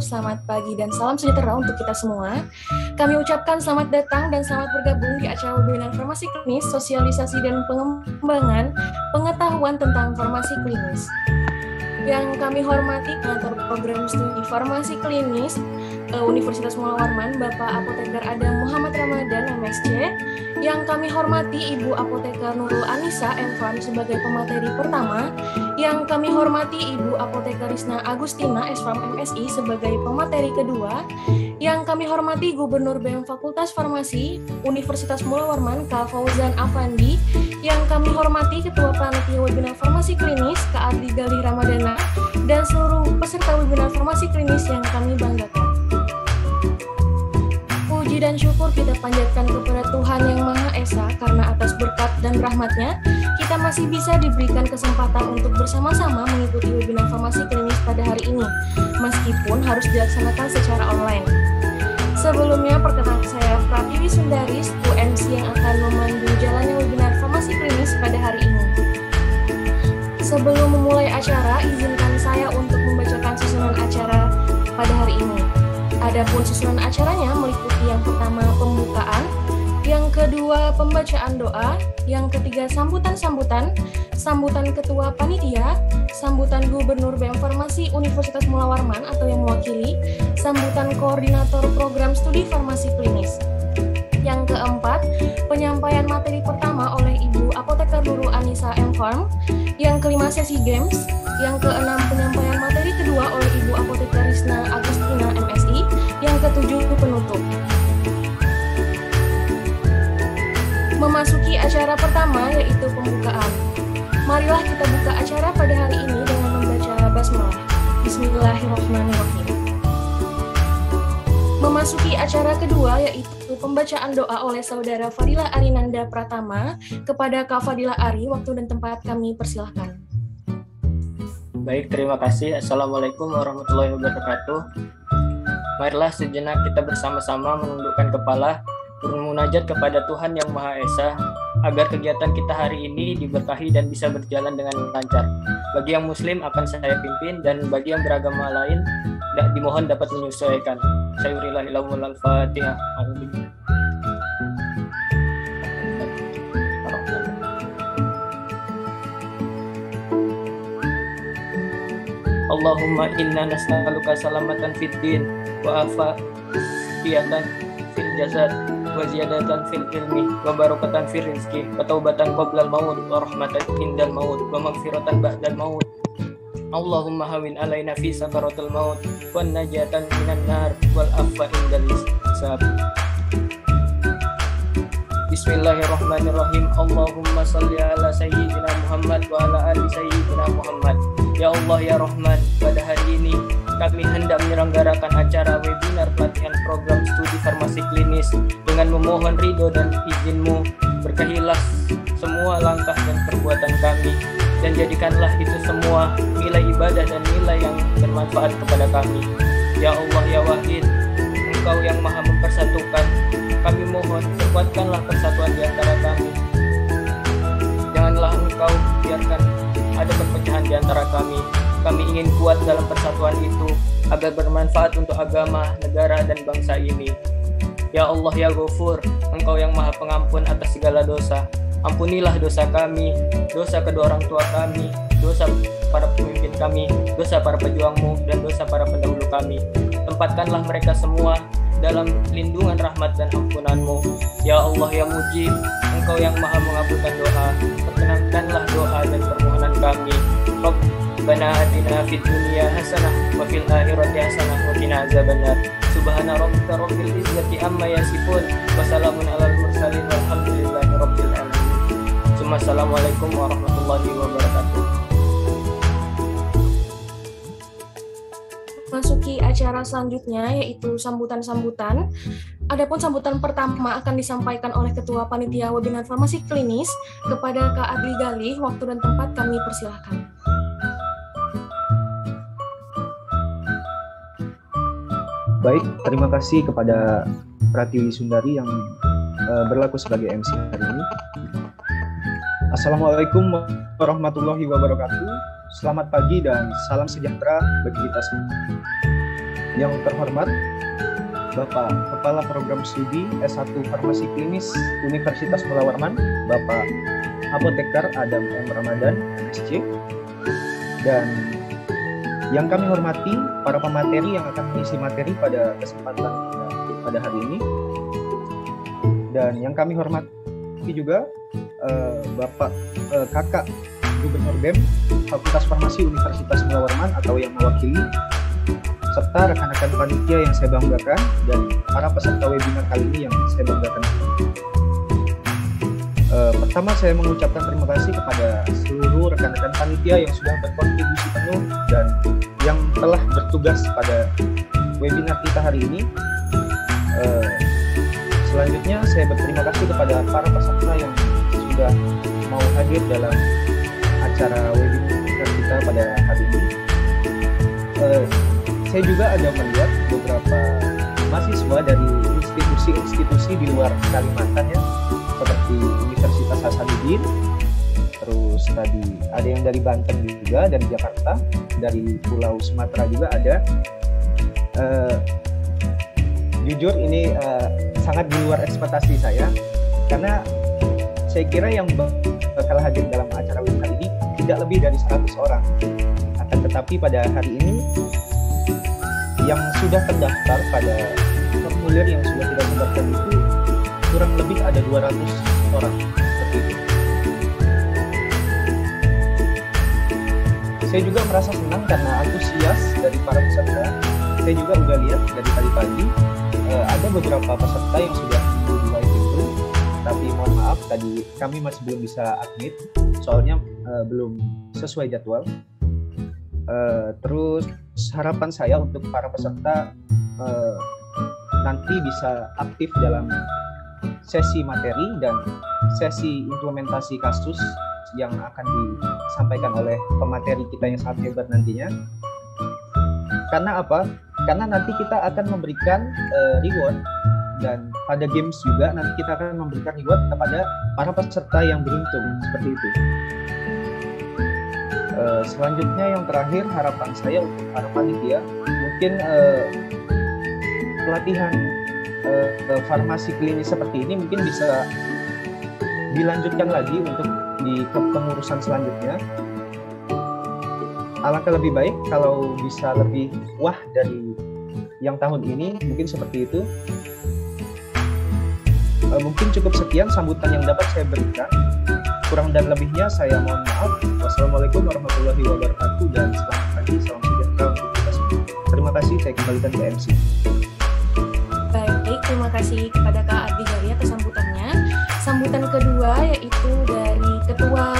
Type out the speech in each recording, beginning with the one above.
Selamat pagi dan salam sejahtera untuk kita semua. Kami ucapkan selamat datang dan selamat bergabung di acara webinar farmasi klinis, sosialisasi dan pengembangan pengetahuan tentang farmasi klinis. Yang kami hormati Koordinator Program Studi Farmasi Klinis Universitas Mula Warman, Bapak Apoteker Adam Muhammad Ramadan, MSc. Yang kami hormati Ibu Apoteker Nurul Anissa, M.Farm sebagai pemateri pertama. Yang kami hormati Ibu Apoteker Risna Agustina, S.Farm MSI sebagai pemateri kedua. Yang kami hormati Gubernur BEM Fakultas Farmasi Universitas Mula Warman, Kak Fauzan Afandi. Yang kami hormati Ketua Panitia Webinar Farmasi Klinis, Kak Adli Galih Ramadana, dan seluruh peserta webinar farmasi klinis yang kami banggakan. Puji dan syukur kita panjatkan kepada Tuhan Yang Maha Esa, karena atas berkat dan rahmat-Nya, kita masih bisa diberikan kesempatan untuk bersama-sama mengikuti webinar farmasi klinis pada hari ini, meskipun harus dilaksanakan secara online. Sebelumnya, perkenalkan saya Pratiwi Sundari, MC yang akan memandu jalannya webinar farmasi klinis pada hari ini. Sebelum memulai acara, izinkan saya untuk membacakan susunan acara pada hari ini. Adapun susunan acaranya meliputi yang pertama pembukaan, yang kedua pembacaan doa, yang ketiga sambutan-sambutan, sambutan ketua panitia, sambutan gubernur BEM Farmasi Universitas Mula Warman atau yang mewakili, sambutan koordinator program studi farmasi klinis. Yang keempat, penyampaian materi pertama oleh Ibu Apoteker Nurul Anissa, M.Farm. Yang kelima, sesi games. Yang keenam, penyampaian materi kedua oleh Ibu Apoteker Risna Agustina, MSI. Yang ketujuh, penutup. Memasuki acara pertama, yaitu pembukaan. Marilah kita buka acara pada hari ini dengan membaca basmalah. Bismillahirrahmanirrahim. Memasuki acara kedua, yaitu pembacaan doa oleh Saudara Fadila Arinanda Pratama. Kepada Kak Fadila Ari, waktu dan tempat kami persilahkan. Baik, terima kasih. Assalamualaikum warahmatullahi wabarakatuh. Marilah sejenak kita bersama-sama menundukkan kepala, bermunajat kepada Tuhan Yang Maha Esa, agar kegiatan kita hari ini diberkahi dan bisa berjalan dengan lancar. Bagi yang muslim akan saya pimpin, dan bagi yang beragama lain dimohon dapat menyesuaikan. Sayurillahilahumul al-fatihah. Allahumma inna nas'aluka salamatan fid din wa afiyatan fil jasad wa ziyadatan fil ilmi wa barakatan fil rizki wa taubatan qoblal maut wa rahmatan indal maut wa maghfiratan ba'dal maut. Allahumma hawin alaina fi sakaratul maut wa najatan minan nar wal afwa indal hisab. Bismillahirrahmanirrahim. Allahumma salli ala sayyidina Muhammad wa ala ali sayyidina Muhammad. Ya Allah ya Rahman, pada hari ini kami hendak menyelenggarakan acara webinar pelatihan program studi farmasi klinis dengan memohon ridho dan izin-Mu. Berkahilah semua langkah dan perbuatan kami, dan jadikanlah itu semua nilai ibadah dan nilai yang bermanfaat kepada kami. Ya Allah ya Wahid, Engkau yang Maha mempersatukan, kami mohon perkuatkanlah persatuan di antara kami. Janganlah Engkau biarkan ada perpecahan di antara kami. Kami ingin kuat dalam persatuan itu agar bermanfaat untuk agama, negara, dan bangsa ini. Ya Allah ya Ghafur, Engkau yang Maha Pengampun atas segala dosa. Ampunilah dosa kami, dosa kedua orang tua kami, dosa para pemimpin kami, dosa para pejuang-Mu, dan dosa para pendahulu kami. Tempatkanlah mereka semua dalam lindungan rahmat dan ampunan-Mu. Ya Allah ya Mujib, Engkau yang Maha mengabulkan doa, perkenankanlah doa dan permohonan kami. Rabbana atina fid dunya hasanah wa fil akhirati hasanah wa qina azabannar. Subhana rabbika rabbil izzati amma yasifun wa salamun alal mursalin walhamdulillahi rabbil alamin. Assalamualaikum warahmatullahi wabarakatuh. Masuki acara selanjutnya, yaitu sambutan-sambutan. Adapun sambutan pertama akan disampaikan oleh Ketua Panitia Webinar Farmasi Klinis. Kepada Kak Adli Galih, waktu dan tempat kami persilahkan. Baik, terima kasih kepada Pratiwi Sundari yang berlaku sebagai MC hari ini. Assalamualaikum warahmatullahi wabarakatuh. Selamat pagi dan salam sejahtera bagi kita semua. Yang terhormat Bapak Kepala Program Studi S1 Farmasi Klinis Universitas Mula Warman, Bapak Apoteker Adam M. Ramadan, MSc. Dan yang kami hormati para pemateri yang akan mengisi materi pada kesempatan pada hari ini. Dan yang kami hormati juga Bapak Kakak Gubernur BEM Fakultas Farmasi Universitas Mula Warman atau yang mewakili, serta rekan-rekan panitia yang saya banggakan dan para peserta webinar kali ini yang saya banggakan. Pertama, saya mengucapkan terima kasih kepada seluruh rekan-rekan panitia yang sudah berkontribusi penuh dan yang telah bertugas pada webinar kita hari ini. Selanjutnya, saya berterima kasih kepada para peserta yang sudah mau hadir dalam acara webinar kita pada hari ini. Saya juga ada melihat beberapa mahasiswa dari institusi-institusi di luar Kalimantan ya, seperti Universitas Hasanuddin, terus tadi ada yang dari Banten juga, dari Jakarta, dari Pulau Sumatera juga ada. Jujur ini sangat di luar ekspektasi saya, karena saya kira yang bakal hadir dalam acara webinar ini tidak lebih dari 100 orang. Akan tetapi pada hari ini yang sudah terdaftar pada formulir yang sudah tidak terdaftar itu kurang lebih ada 200 orang seperti itu. Saya juga merasa senang karena antusias dari para peserta. Saya juga udah lihat dari tadi pagi ada beberapa peserta yang sudah mulai itu, tapi mohon maaf tadi kami masih belum bisa admit soalnya belum sesuai jadwal. Terus harapan saya untuk para peserta nanti bisa aktif dalam sesi materi dan sesi implementasi kasus yang akan disampaikan oleh pemateri kita yang sangat hebat nantinya. Karena apa? Karena nanti kita akan memberikan reward, dan pada games juga nanti kita akan memberikan reward kepada para peserta yang beruntung seperti itu. Selanjutnya yang terakhir, harapan saya untuk para panitia mungkin pelatihan farmasi klinis seperti ini mungkin bisa dilanjutkan lagi untuk di kepengurusan selanjutnya. Alangkah lebih baik kalau bisa lebih wah dari yang tahun ini, mungkin seperti itu. Mungkin cukup sekian sambutan yang dapat saya berikan. Kurang dan lebihnya saya mohon maaf. Wassalamualaikum warahmatullahi wabarakatuh dan selamat pagi, salam sejahtera untuk kita semua. Terima kasih, saya kembalikan ke MC. Baik, terima kasih kepada Kak Ardi Jaya kesambutannya. Sambutan kedua yaitu dari Ketua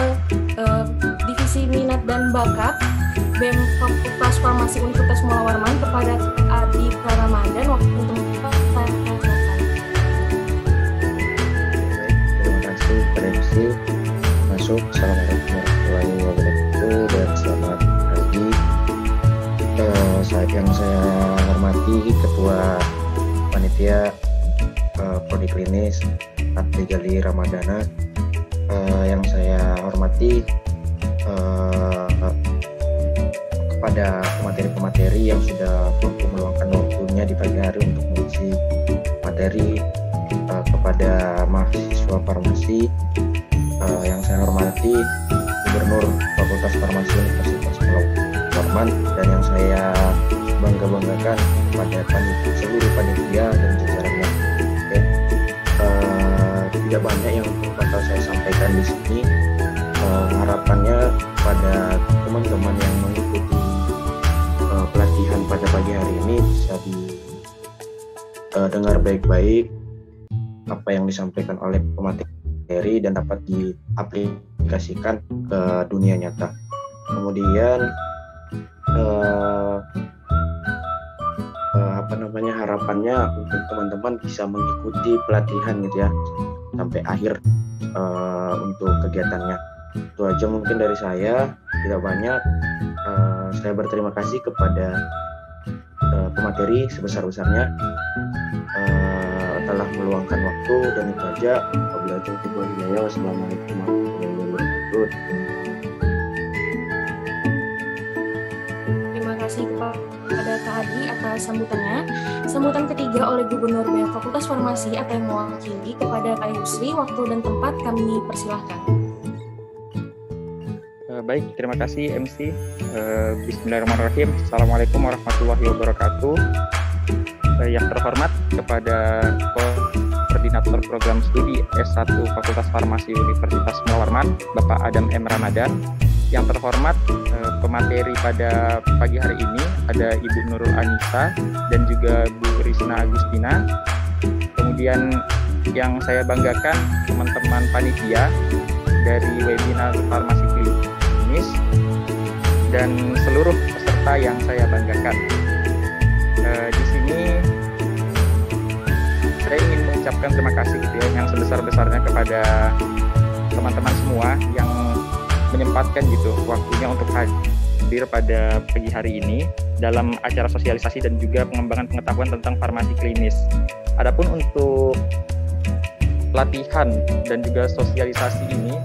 Divisi Minat dan Bakat BEM Fakultas Farmasi Universitas Mula Warman kepada Adi Ramadan. Waktu untuk terima kasih MC. Masuk. Assalamualaikum warahmatullahi wabarakatuh dan selamat pagi. Yang saya hormati Ketua Panitia Prodi Klinis Adi Gali Ramadana. Yang saya hormati kepada pemateri-pemateri yang sudah mampu meluangkan waktunya di pagi hari untuk mengisi materi, kepada mahasiswa farmasi yang saya hormati Gubernur Fakultas Farmasi Universitas Mula Warman, dan yang saya banggakan kepada seluruh panitia dan jajarannya. Tidak banyak yang bakal saya sampaikan di sini. Harapannya pada teman-teman yang mengikuti pelatihan pada pagi hari ini bisa didengar baik-baik apa yang disampaikan oleh pemateri dan dapat diaplikasikan ke dunia nyata. Kemudian harapannya untuk teman-teman bisa mengikuti pelatihan gitu ya sampai akhir untuk kegiatannya. Itu aja mungkin dari saya, tidak banyak. Saya berterima kasih kepada pemateri sebesar-besarnya telah meluangkan waktu, dan itu aja. Wabillahi taufiq wal hidayah. Wassalamualaikum warahmatullahi wabarakatuh. Terima kasih kepada Kak Adi atas sambutannya. Sambutan ketiga oleh Gubernur BEM Fakultas Farmasi atau yang mewakili kepada Kak Yusri. Waktu dan tempat kami persilahkan. Baik, terima kasih MC. Bismillahirrahmanirrahim. Assalamualaikum warahmatullahi wabarakatuh. Yang terhormat kepada Koordinator Program Studi S1 Fakultas Farmasi Universitas Mula Warman, Bapak Adam M. Ramadan. Yang terhormat pemateri pada pagi hari ini ada Ibu Nurul Anissa dan juga Bu Risna Agustina. Kemudian yang saya banggakan teman-teman panitia dari webinar farmasi klinis dan seluruh peserta yang saya banggakan. Di sini saya ingin mengucapkan terima kasih gitu ya, yang sebesar-besarnya kepada teman-teman semua yang menyempatkan gitu waktunya untuk hadir pada pagi hari ini dalam acara sosialisasi dan juga pengembangan pengetahuan tentang farmasi klinis. Adapun untuk pelatihan dan juga sosialisasi ini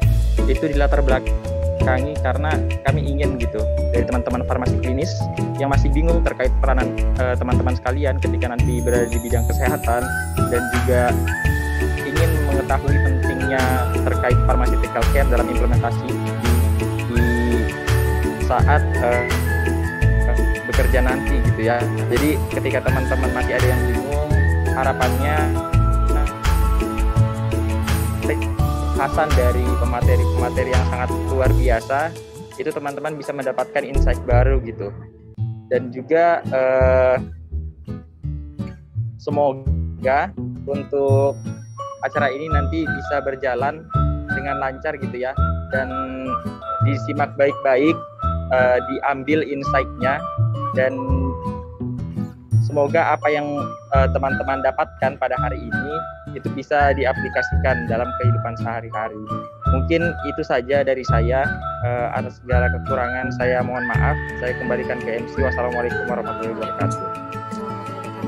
itu dilatar belakangi karena kami ingin gitu dari teman-teman farmasi klinis yang masih bingung terkait peranan teman-teman sekalian ketika nanti berada di bidang kesehatan dan juga ingin mengetahui pentingnya terkait pharmaceutical care dalam implementasi di saat bekerja nanti gitu ya. Jadi ketika teman-teman masih ada yang bingung, harapannya khasan dari pemateri-pemateri yang sangat luar biasa itu teman-teman bisa mendapatkan insight baru gitu. Dan juga semoga untuk acara ini nanti bisa berjalan dengan lancar gitu ya, dan disimak baik-baik, diambil insight-nya, dan semoga apa yang teman-teman dapatkan pada hari ini itu bisa diaplikasikan dalam kehidupan sehari-hari. Mungkin itu saja dari saya. Atas segala kekurangan saya mohon maaf. Saya kembalikan ke MC. Wassalamualaikum warahmatullahi wabarakatuh.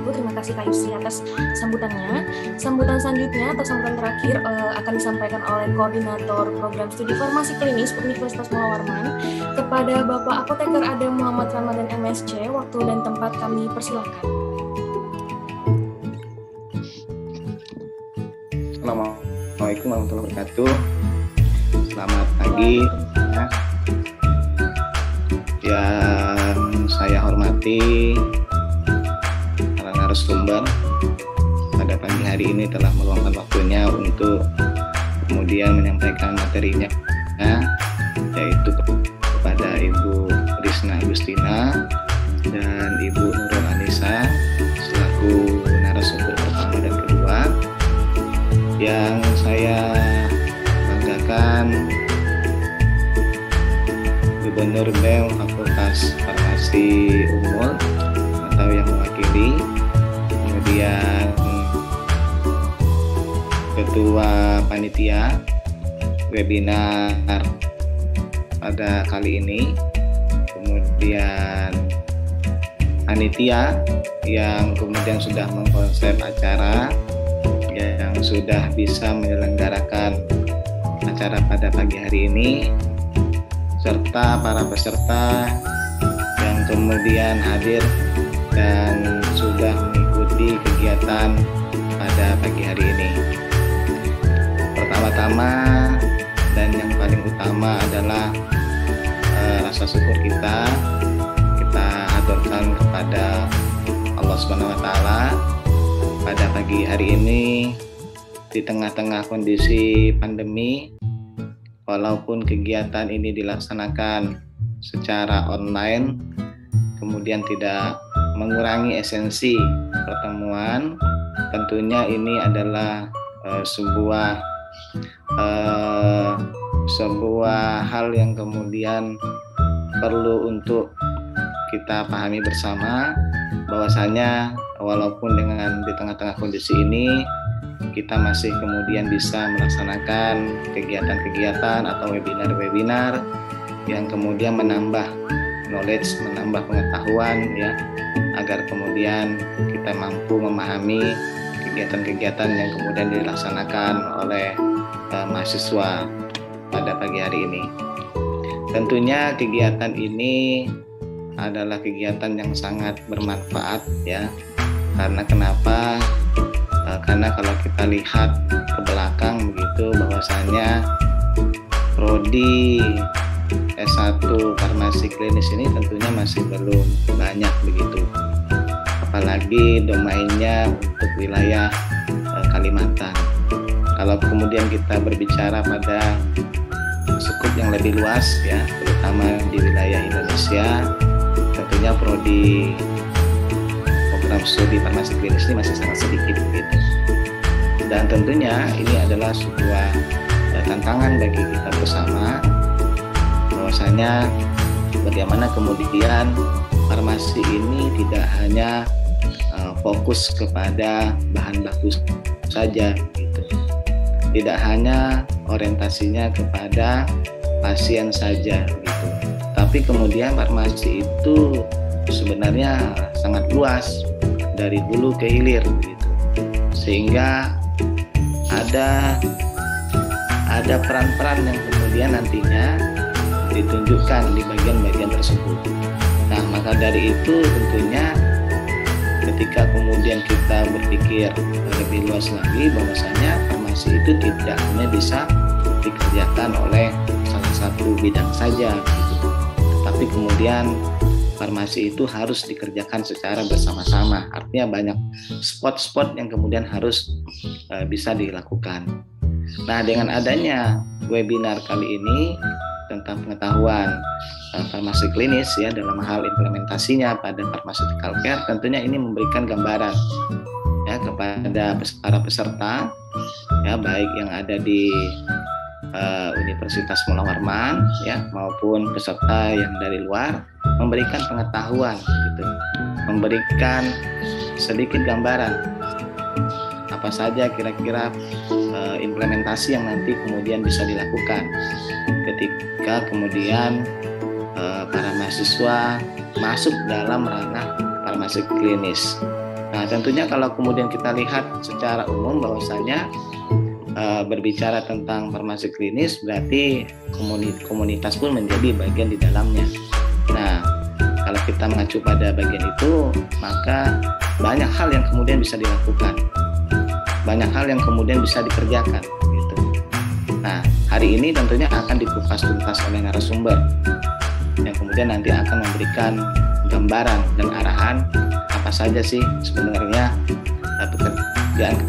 Terima kasih Kak Yusri atas sambutannya. Sambutan selanjutnya atau sambutan terakhir akan disampaikan oleh Koordinator Program Studi Farmasi Klinis Universitas Mula Warman kepada Bapak Apoteker Adam Muhammad Ramadan MSc. Waktu dan tempat kami persilahkan. Assalamualaikum warahmatullahi wabarakatuh. Selamat pagi yang saya hormati para narasumber pada pagi hari ini telah meluangkan waktunya untuk kemudian menyampaikan materinya, yaitu kepada Ibu Risna Agustina dan Ibu Nurul Anissa selaku narasumber pertama dan kedua. Yang saya banggakan Gubernur BEM Fakultas Farmasi Unmul atau yang mewakili, kemudian Ketua Panitia webinar pada kali ini, kemudian panitia yang kemudian sudah mengkonsep acara, yang sudah bisa menyelenggarakan acara pada pagi hari ini, serta para peserta yang kemudian hadir dan sudah mengikuti kegiatan pada pagi hari ini. Pertama-tama dan yang paling utama adalah rasa syukur kita haturkan kepada Allah Subhanahu wa Ta'ala pada pagi hari ini di tengah-tengah kondisi pandemi, walaupun kegiatan ini dilaksanakan secara online, kemudian tidak mengurangi esensi pertemuan. Tentunya ini adalah sebuah hal yang kemudian perlu untuk kita pahami bersama, bahwasanya walaupun dengan di tengah-tengah kondisi ini kita masih kemudian bisa melaksanakan kegiatan-kegiatan atau webinar-webinar yang kemudian menambah knowledge, menambah pengetahuan ya, agar kemudian kita mampu memahami kegiatan-kegiatan yang kemudian dilaksanakan oleh mahasiswa pada pagi hari ini. Tentunya kegiatan ini adalah kegiatan yang sangat bermanfaat ya. Karena kenapa? Karena kalau kita lihat ke belakang begitu, bahwasanya prodi S1 farmasi klinis ini tentunya masih belum banyak begitu, apalagi domainnya untuk wilayah Kalimantan. Kalau kemudian kita berbicara pada skup yang lebih luas ya, terutama di wilayah Indonesia, tentunya prodi program studi farmasi klinis ini masih sangat sedikit begitu. Dan tentunya ini adalah sebuah tantangan bagi kita bersama, bahwasanya bagaimana kemudian farmasi ini tidak hanya fokus kepada bahan baku saja gitu. Tidak hanya orientasinya kepada pasien saja gitu. Tapi kemudian farmasi itu sebenarnya sangat luas dari hulu ke hilir begitu. Sehingga ada peran-peran yang kemudian nantinya ditunjukkan di bagian-bagian tersebut. Nah, maka dari itu tentunya ketika kemudian kita berpikir lebih luas lagi, bahwasanya farmasi itu tidak hanya bisa dikerjakan oleh salah satu bidang saja gitu. Tapi kemudian farmasi itu harus dikerjakan secara bersama-sama. Artinya banyak spot-spot yang kemudian harus bisa dilakukan. Nah, dengan adanya webinar kali ini tentang pengetahuan farmasi klinis ya dalam hal implementasinya pada pharmaceutical care, tentunya ini memberikan gambaran ya kepada para peserta ya, baik yang ada di Universitas Mula Warman ya maupun peserta yang dari luar, memberikan pengetahuan gitu, memberikan sedikit gambaran apa saja kira-kira implementasi yang nanti kemudian bisa dilakukan ketika kemudian para mahasiswa masuk dalam ranah farmasi klinis. Nah, tentunya kalau kemudian kita lihat secara umum bahwasanya berbicara tentang farmasi klinis berarti komunitas pun menjadi bagian di dalamnya. Nah, kalau kita mengacu pada bagian itu, maka banyak hal yang kemudian bisa dilakukan, banyak hal yang kemudian bisa dikerjakan gitu. Nah, hari ini tentunya akan dikupas tuntas oleh narasumber yang kemudian nanti akan memberikan gambaran dan arahan apa saja sih sebenarnya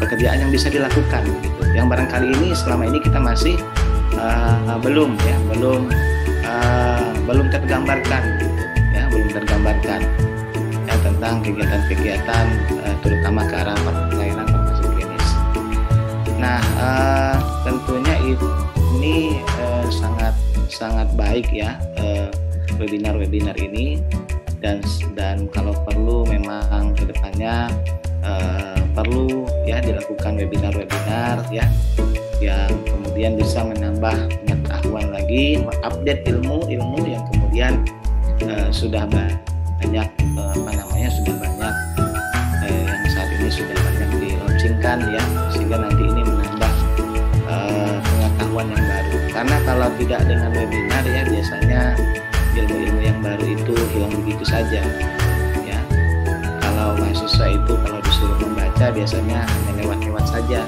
pekerjaan yang bisa dilakukan gitu. Yang barangkali ini selama ini kita masih belum tergambarkan gitu, ya, belum tergambarkan ya, tentang kegiatan-kegiatan terutama ke arah pelayanan farmasi klinis. Nah, tentunya ini sangat baik ya webinar-webinar ini, dan kalau perlu memang kedepannya perlu ya dilakukan webinar-webinar ya yang kemudian bisa menambah pengetahuan lagi, update ilmu yang kemudian sudah banyak sudah banyak yang saat ini sudah banyak di-launchingkan ya, sehingga nanti ini menambah pengetahuan yang baru. Karena kalau tidak dengan webinar ya biasanya ilmu-ilmu yang baru itu hilang begitu saja ya. Kalau mahasiswa itu kalau disuruh membaca biasanya hanya lewat-lewat saja.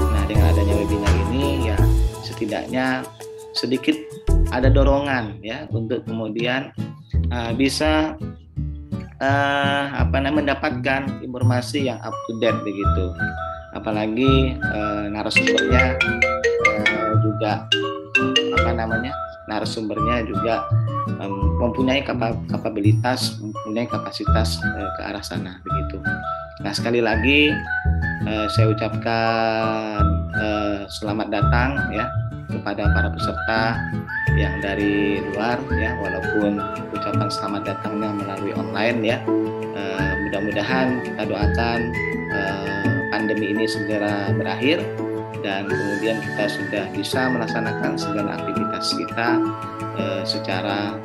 Nah, dengan adanya webinar ini ya setidaknya sedikit ada dorongan ya untuk kemudian bisa mendapatkan informasi yang up to date begitu. Apalagi narasumbernya juga narasumbernya juga mempunyai kapabilitas, mempunyai kapasitas ke arah sana begitu. Nah, sekali lagi saya ucapkan selamat datang ya kepada para peserta yang dari luar ya, walaupun ucapan selamat datangnya melalui online ya. Mudah-mudahan kita doakan pandemi ini segera berakhir dan kemudian kita sudah bisa melaksanakan segala aktivitas kita secara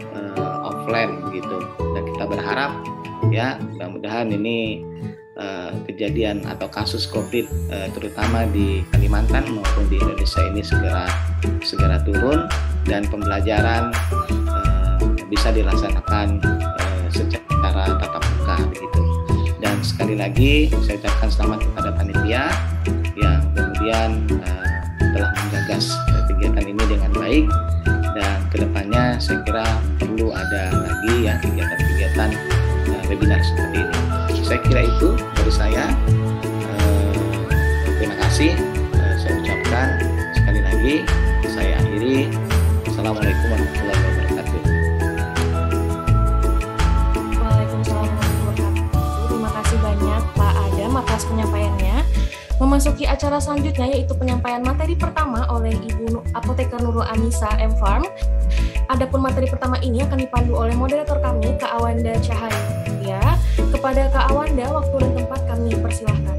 offline begitu. Dan kita berharap ya mudah-mudahan ini kejadian atau kasus COVID terutama di Kalimantan maupun di Indonesia ini segera turun dan pembelajaran bisa dilaksanakan secara tatap muka begitu. Dan sekali lagi saya ucapkan selamat kepada panitia yang kemudian telah menggagas kegiatan ini dengan baik, dan kedepannya saya kira perlu ada lagi ya kegiatan-kegiatan webinar seperti ini. Saya kira itu dari saya. Terima kasih saya ucapkan sekali lagi. Saya akhiri. Assalamualaikum warahmatullahi wabarakatuh. Waalaikumsalam warahmatullahi wabarakatuh. Terima kasih banyak Pak Adam atas penyampaiannya. Memasuki acara selanjutnya yaitu penyampaian materi pertama oleh Ibu Apoteker Nurul Anissa M.Pharm. Adapun materi pertama ini akan dipandu oleh moderator kami, Kak Awanda Cahaya. Kepada Kak Awanda, waktu dan tempat kami persilahkan.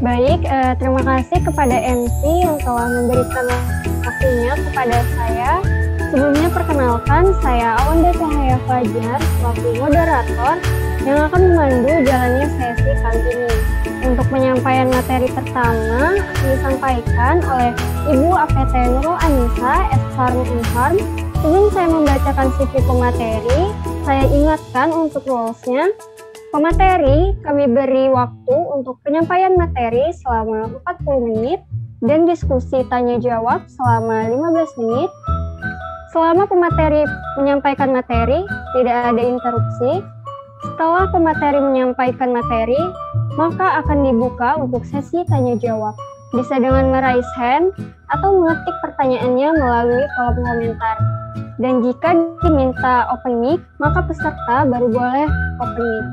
Baik, terima kasih kepada MC yang telah memberikan waktunya kepada saya. Sebelumnya perkenalkan, saya Awanda Cahaya Fajar, selaku moderator yang akan memandu jalannya sesi kali ini. Untuk penyampaian materi pertama akan disampaikan oleh Ibu APT Nurul Anissa S.Pharm M.Pharm. Sebelum saya membacakan CV pemateri, saya ingatkan untuk rules-nya. Pemateri, kami beri waktu untuk penyampaian materi selama 40 menit dan diskusi tanya-jawab selama 15 menit. Selama pemateri menyampaikan materi, tidak ada interupsi. Setelah pemateri menyampaikan materi, maka akan dibuka untuk sesi tanya-jawab. Bisa dengan meraise hand atau mengetik pertanyaannya melalui kolom komentar. Dan jika diminta open mic, maka peserta baru boleh open mic.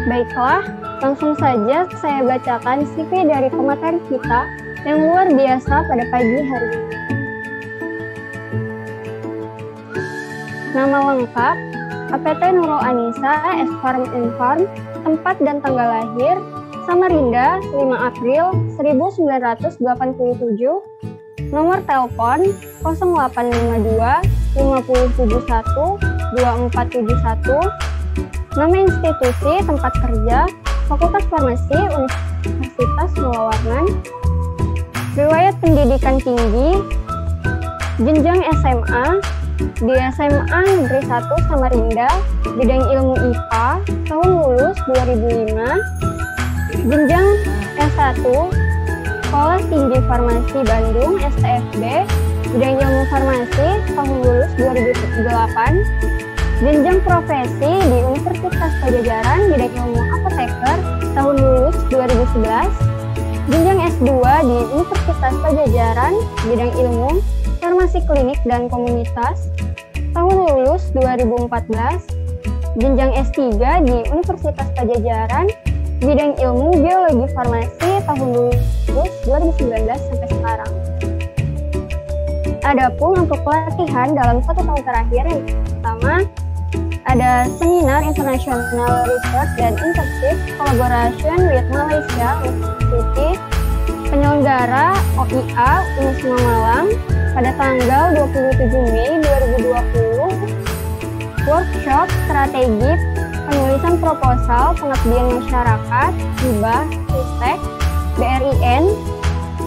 Baiklah, langsung saja saya bacakan CV dari pemateri kita yang luar biasa pada pagi hari ini. Nama lengkap, APT Nurul Anissa S.Pharm M.Pharm, tempat dan tanggal lahir, Samarinda, 5 April 1987, nomor telepon 0852 5071 2471, nama institusi tempat kerja Fakultas Farmasi Universitas Mula Warman, riwayat pendidikan tinggi, jenjang SMA di SMA Negeri 1 Samarinda, bidang ilmu IPA, tahun lulus 2005, jenjang S1 Sekolah Tinggi Farmasi Bandung STFB, bidang ilmu farmasi, tahun lulus 2008, jenjang profesi di Universitas Pajajaran, bidang ilmu apoteker, tahun lulus 2011, jenjang S2 di Universitas Pajajaran, bidang ilmu farmasi klinik dan komunitas, tahun lulus 2014, jenjang S3 di Universitas Pajajaran, bidang ilmu biologi farmasi, tahun lulus 2019 sampai sekarang. Adapun untuk pelatihan dalam 1 tahun terakhir, yang pertama ada seminar international research dan internship collaboration with Malaysia University, penyelenggara OIA Unisma Malang pada tanggal 27 Mei 2020, workshop strategi penulisan proposal pengabdian masyarakat hibah Ristek BRIN,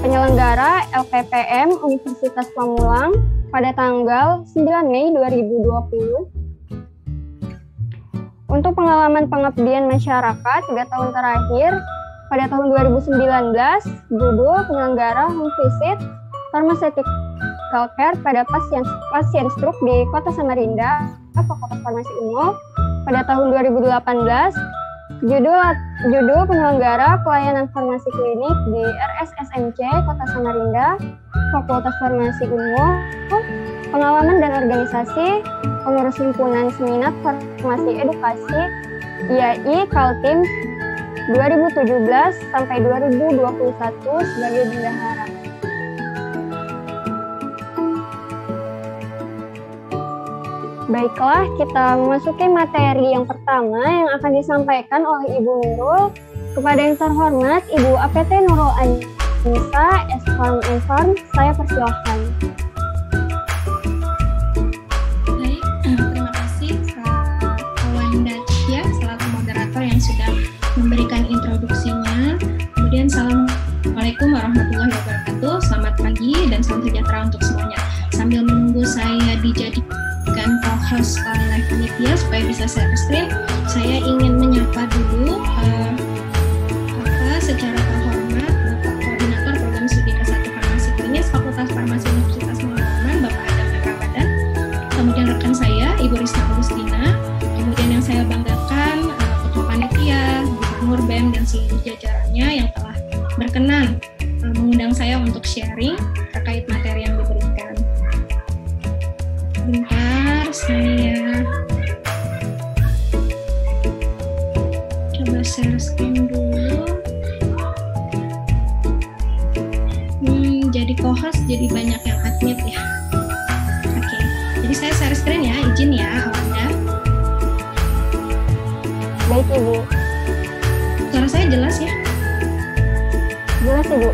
penyelenggara LPPM Universitas Pamulang pada tanggal 9 Mei 2020. Untuk pengalaman pengabdian masyarakat 3 tahun terakhir, pada tahun 2019, judul penyelenggara home visit pharmaceutical care pada pasien stroke di Kota Samarinda, Fakultas Farmasi Unmul. Pada tahun 2018, judul penyelenggara pelayanan farmasi klinik di RSSMC Kota Samarinda, Fakultas Farmasi Unmul. Pengalaman dan organisasi pengurus himpunan seminat farmasi edukasi IAI Kaltim 2017 sampai 2021 sebagai bendahara. Baiklah, kita memasuki materi yang pertama yang akan disampaikan oleh Ibu Nurul. Kepada yang terhormat Ibu APT Nurul Anissa S.Pharm M.Pharm, saya persilahkan. Baik, terima kasih Kak Awanda Cahaya selaku moderator yang sudah memberikan introduksinya. Kemudian Assalamualaikum warahmatullahi wabarakatuh. Selamat pagi dan salam sejahtera untuk semuanya. Sambil menunggu dijadikan co-host oleh panitia supaya bisa share screen, saya ingin menyapa dulu secara terhormat Bapak Koordinator Program Studi S1 Farmasi Klinis Fakultas Farmasi Universitas Malang, Bapak Adam M. Ramadan, kemudian rekan saya Ibu Risma Agustina, kemudian yang saya banggakan Ketua Panitia, Gubernur BEM dan seluruh jajarannya yang telah berkenan mengundang saya untuk sharing terkait materi yang diberikan. Bentar, saya coba share screen dulu. Jadi co-host jadi banyak yang admit ya. Oke, jadi saya share screen ya, izin ya Awanda. Baik Ibu. Suara saya jelas ya? Jelas Ibu.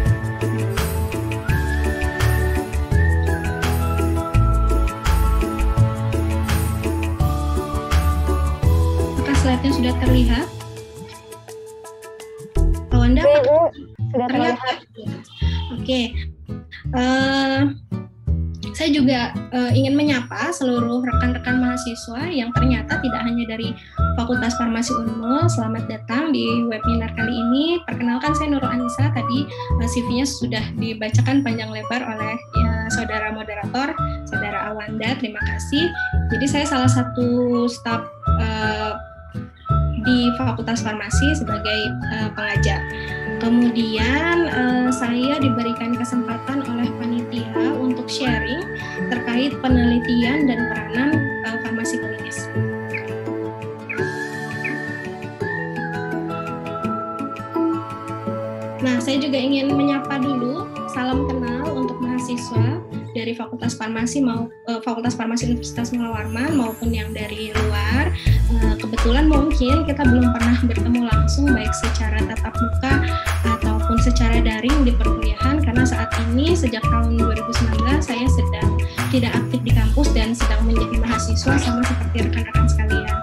Apakah slide-nya sudah terlihat? Awanda? Ibu, sudah terlihat. Oke. Saya juga ingin menyapa seluruh rekan-rekan mahasiswa yang ternyata tidak hanya dari Fakultas Farmasi Unmul. Selamat datang di webinar kali ini. Perkenalkan, saya Nurul Anissa. Tadi CV-nya sudah dibacakan panjang lebar oleh saudara moderator, saudara Awanda. Terima kasih. Jadi saya salah satu staf di Fakultas Farmasi sebagai pengajar. Kemudian saya diberikan kesempatan oleh panitia untuk sharing terkait penelitian dan peranan farmasi klinis. Nah, saya juga ingin menyapa dulu, salam kenal untuk mahasiswa dari Fakultas Farmasi Fakultas Farmasi Universitas Malang maupun yang dari luar. Kebetulan mungkin kita belum pernah bertemu langsung baik secara tatap muka ataupun secara daring di perkuliahan, karena saat ini sejak tahun 2019 saya sedang tidak aktif di kampus dan sedang menjadi mahasiswa sama seperti rekan-rekan sekalian.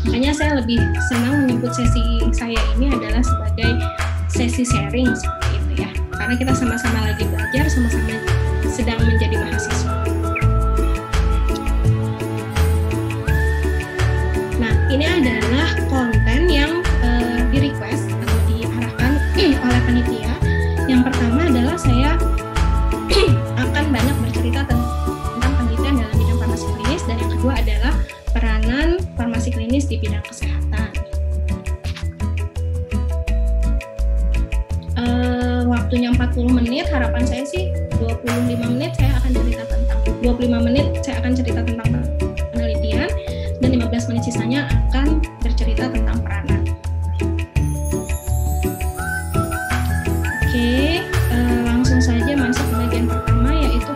Makanya saya lebih senang menyebut sesi saya ini adalah sebagai sesi sharing seperti itu ya, karena kita sama-sama lagi belajar, sama-sama sedang menjadi mahasiswa. Nah, ini adalah konten yang di-request atau diarahkan oleh panitia. Yang pertama adalah saya akan banyak bercerita tentang penelitian dalam bidang farmasi klinis, dan yang kedua adalah peranan farmasi klinis di bidang kesehatan. Waktunya 40 menit, harapan saya sih 25 menit saya akan cerita tentang 25 menit saya akan cerita tentang penelitian, dan 15 menit sisanya akan bercerita tentang peranan. Oke, langsung saja masuk ke bagian pertama, yaitu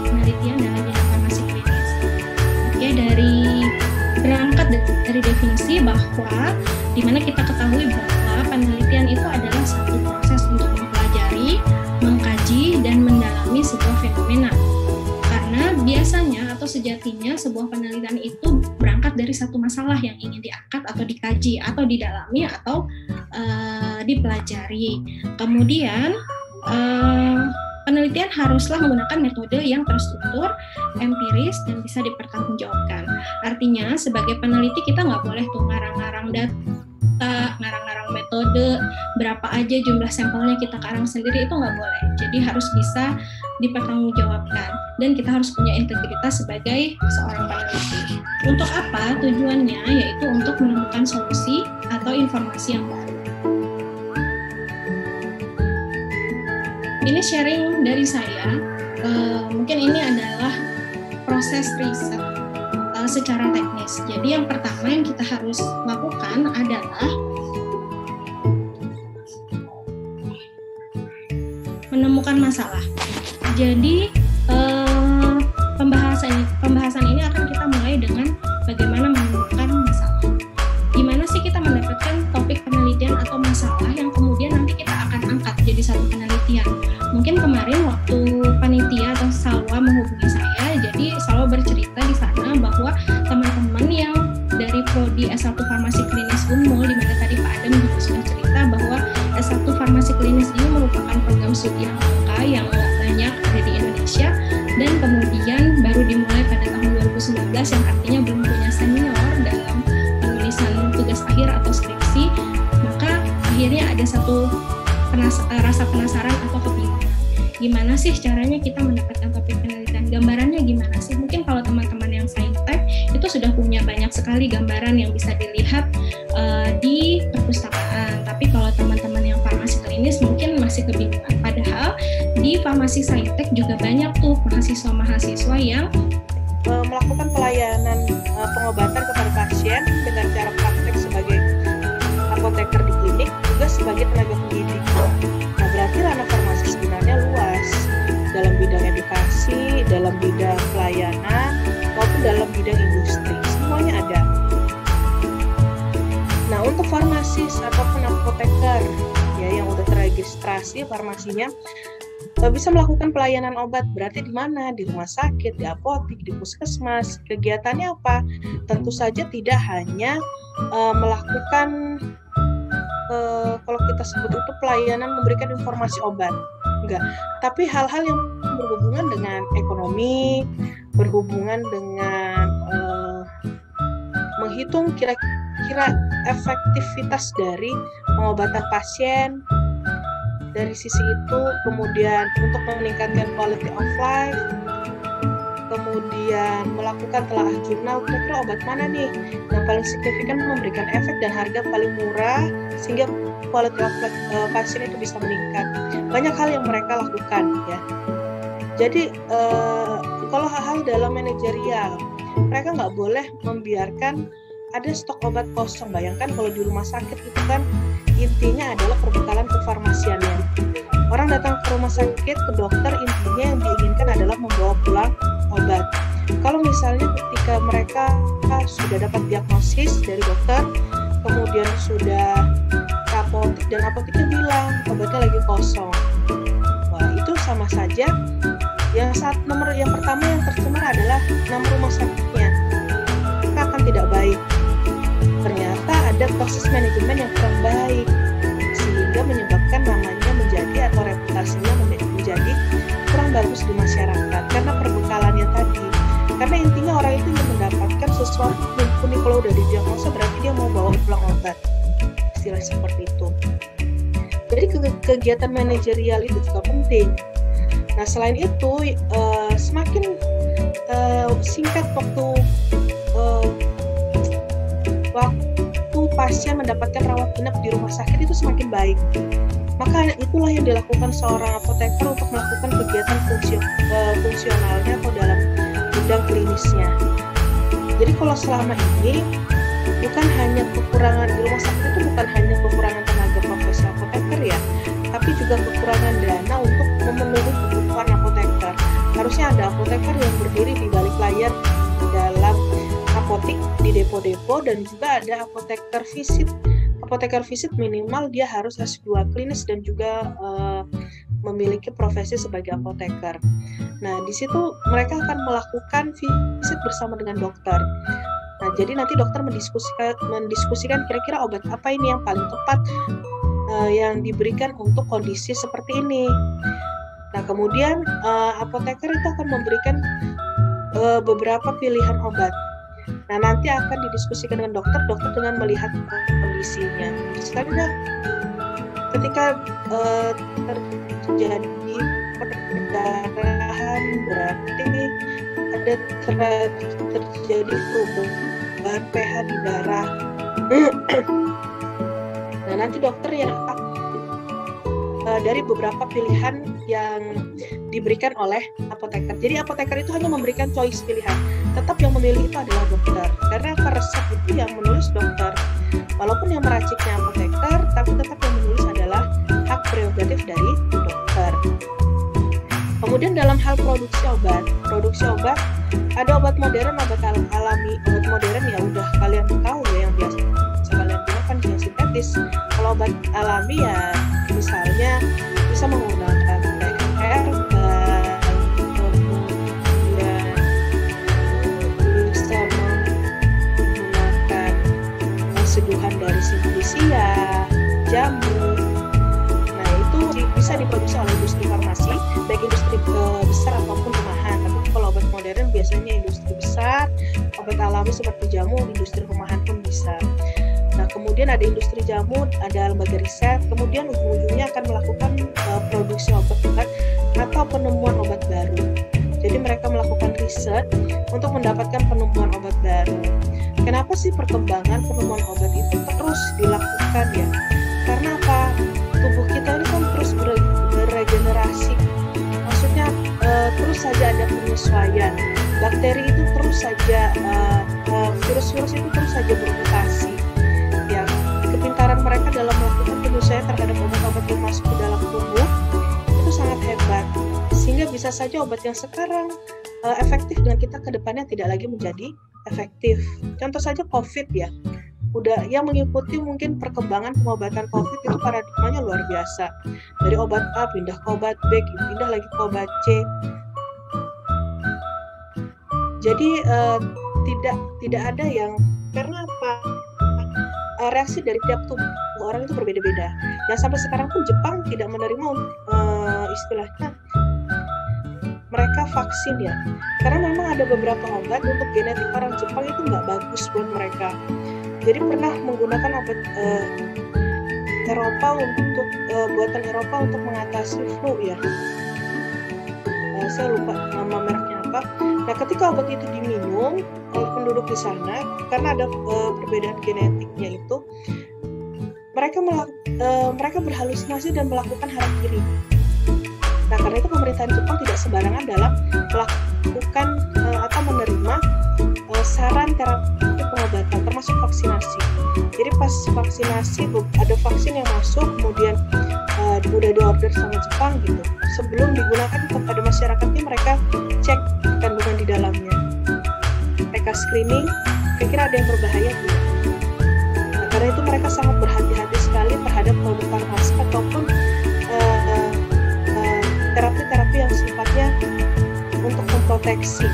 penelitian dalam bidang farmasi klinis. Oke, berangkat dari definisi bahwa dimana kita ketahui bahwa penelitian itu adalah satu proses untuk mempelajari, mengkaji, dan mendalami sebuah fenomena. Karena biasanya atau sejatinya sebuah penelitian itu berangkat dari satu masalah yang ingin diangkat atau dikaji atau didalami atau dipelajari. Kemudian penelitian haruslah menggunakan metode yang terstruktur, empiris, dan bisa dipertanggungjawabkan. Artinya sebagai peneliti kita nggak boleh tuh ngarang-ngarang data, ngarang-ngarang metode, berapa aja jumlah sampelnya kita karang sendiri, itu nggak boleh. Jadi harus bisa dipertanggungjawabkan, dan kita harus punya integritas sebagai seorang peneliti. Untuk apa? Tujuannya yaitu untuk menemukan solusi atau informasi yang baru. Ini sharing dari saya, mungkin ini adalah proses riset secara teknis. Jadi yang pertama yang kita harus lakukan adalah menemukan masalah. Jadi pembahasan ini akan kita mulai dengan bagaimana menemukan masalah. Gimana sih kita mendapatkan topik penelitian atau masalah yang kemudian nanti kita akan angkat jadi satu penelitian. Mungkin kemarin waktu panitia atau Salwa menghubungi saya, jadi Salwa bercerita di sana bahwa teman-teman yang dari Prodi S1 Farmasi Klinis Unmul, di mana tadi Pak Adam juga sudah cerita bahwa S1 Farmasi Klinis ini merupakan program studi yang langka, yang nggak banyak ada di Indonesia, dan kemudian baru dimulai pada tahun 2019 yang artinya belum punya senior dalam penulisan tugas akhir atau skripsi, maka akhirnya ada satu rasa penasaran atau kebingungan. Gimana sih caranya kita mendapatkan topik penelitian? Gambarannya gimana sih? Mungkin kalau teman-teman yang saintek itu sudah punya banyak sekali gambaran yang bisa dilihat di perpustakaan. Tapi kalau teman-teman yang farmasi klinis mungkin masih kebingungan. Padahal di farmasi saintek juga banyak tuh mahasiswa-mahasiswa yang melakukan pelayanan pengobatan kepada pasien dengan cara praktek sebagai apoteker di klinik, juga sebagai tenaga pendidik. Nah, berarti ranah farmasi sebenarnya luas dalam bidang edukasi, dalam bidang pelayanan, maupun dalam bidang industri. Semuanya ada. Nah, untuk farmasis ataupun apoteker ya yang udah terregistrasi farmasinya bisa melakukan pelayanan obat. Berarti di mana? Di rumah sakit, di apotik, di puskesmas. Kegiatannya apa? Tentu saja tidak hanya melakukan kalau kita sebut itu pelayanan memberikan informasi obat, enggak. Tapi hal-hal yang berhubungan dengan ekonomi, berhubungan dengan menghitung kira-kira efektivitas dari pengobatan pasien. Dari sisi itu, kemudian untuk meningkatkan quality of life, kemudian melakukan telaah jurnal, kira-kira obat mana nih yang paling signifikan memberikan efek dan harga paling murah sehingga quality of life pasien itu bisa meningkat. Banyak hal yang mereka lakukan ya. Jadi kalau hal-hal dalam manajerial, mereka nggak boleh membiarkan ada stok obat kosong. Bayangkan kalau di rumah sakit itu kan intinya adalah perbekalan kefarmasiannya. Orang datang ke rumah sakit, ke dokter, intinya yang diinginkan adalah membawa pulang obat. Kalau misalnya ketika mereka sudah dapat diagnosis dari dokter, kemudian sudah ke apotik dan apotiknya bilang obatnya lagi kosong, wah itu sama saja. Yang pertama yang tercemar adalah nama rumah sakitnya, maka akan tidak baik. Ternyata ada proses manajemen yang kurang baik sehingga menyebabkan namanya menjadi atau reputasinya menjadi kurang bagus di masyarakat karena perbekalannya tadi. Karena intinya orang itu ingin mendapatkan sesuatu mumpuni, kalau udah didiagnosa berarti dia mau bawa pulang obat, istilah seperti itu. Jadi kegiatan manajerial itu juga penting. Nah selain itu semakin singkat waktu pasien mendapatkan rawat inap di rumah sakit itu semakin baik. Maka itulah yang dilakukan seorang apoteker untuk melakukan kegiatan fungsionalnya atau dalam bidang klinisnya. Jadi kalau selama ini bukan hanya kekurangan di rumah sakit itu bukan hanya kekurangan tenaga profesi apoteker ya, tapi juga kekurangan dana untuk memenuhi kebutuhan apoteker. Harusnya ada apoteker yang berdiri di balik layar dalam apotik di depo-depo, dan juga ada apoteker visit. Apoteker visit minimal dia harus S2 klinis dan juga memiliki profesi sebagai apoteker. Nah, di situ mereka akan melakukan visit bersama dengan dokter. Nah, jadi nanti dokter mendiskusikan kira-kira obat apa ini yang paling tepat yang diberikan untuk kondisi seperti ini. Nah, kemudian apoteker itu akan memberikan beberapa pilihan obat. Nah, nanti akan didiskusikan dengan dokter dengan melihat kondisinya. Misalnya ketika terjadi perdarahan, berarti ada terjadi perubahan pH di darah. Nah, nanti dokter yang dari beberapa pilihan yang diberikan oleh apoteker. Jadi apoteker itu hanya memberikan choice pilihan. Tetap yang memilih itu adalah dokter. Karena resep itu yang menulis dokter. Walaupun yang meraciknya apoteker, tapi tetap yang menulis adalah hak prerogatif dari dokter. Kemudian dalam hal produksi obat ada obat modern, obat alami. Obat modern ya udah kalian tahu ya, yang biasa kalian gunakan yang sintetis. Kalau obat alami ya misalnya bisa menggunakan TR, kemudian bisa menggunakan seduhan dari sintesia, jamu. Nah itu bisa diproduksi oleh industri farmasi, baik industri besar ataupun rumahan. Tapi kalau obat modern biasanya industri besar, obat alami seperti jamu, industri rumahan pun bisa. Nah, kemudian ada industri jamu, ada lembaga riset, kemudian ujung-ujungnya akan melakukan produksi obat atau penemuan obat baru. Jadi mereka melakukan riset untuk mendapatkan penemuan obat baru. Kenapa sih perkembangan penemuan obat itu terus dilakukan ya? Karena apa? Tubuh kita ini kan terus beregenerasi. Maksudnya terus saja ada penyesuaian. Bakteri itu terus saja, virus-virus itu terus saja bermutasi. Ya, kepintaran mereka dalam melakukan penyesuaian terhadap obat-obat yang masuk ke dalam tubuh itu sangat hebat. Sehingga bisa saja obat yang sekarang efektif dengan kita ke depannya tidak lagi menjadi efektif. Contoh saja COVID ya. Udah yang mengikuti mungkin perkembangan pengobatan COVID itu paradigmanya luar biasa. Dari obat A pindah ke obat B, pindah lagi ke obat C. Jadi tidak ada yang, karena apa? Reaksi dari tiap tubuh orang itu berbeda-beda. Dan sampai sekarang pun Jepang tidak menerima istilahnya mereka vaksin ya. Karena memang ada beberapa obat untuk genetik orang Jepang itu nggak bagus buat mereka. Jadi pernah menggunakan obat Eropa untuk buatan Eropa untuk mengatasi flu ya. Saya lupa nama mereknya apa. Nah, ketika obat itu diminum oleh penduduk di sana, karena ada perbedaan genetiknya itu, mereka berhalusinasi dan melakukan harakiri. Nah, karena itu pemerintahan Jepang tidak sembarangan dalam melakukan atau menerima saran terapi pengobatan, termasuk vaksinasi. Jadi pas vaksinasi, ada vaksin yang masuk, kemudian udah diorder sama Jepang gitu. Sebelum digunakan kepada masyarakatnya, mereka cek kandungan di dalamnya. Mereka screening, kira-kira ada yang berbahaya gitu. Nah, karena itu mereka sangat berhati-hati sekali terhadap produk farmasi ataupun terapi-terapi yang sifatnya untuk memproteksi.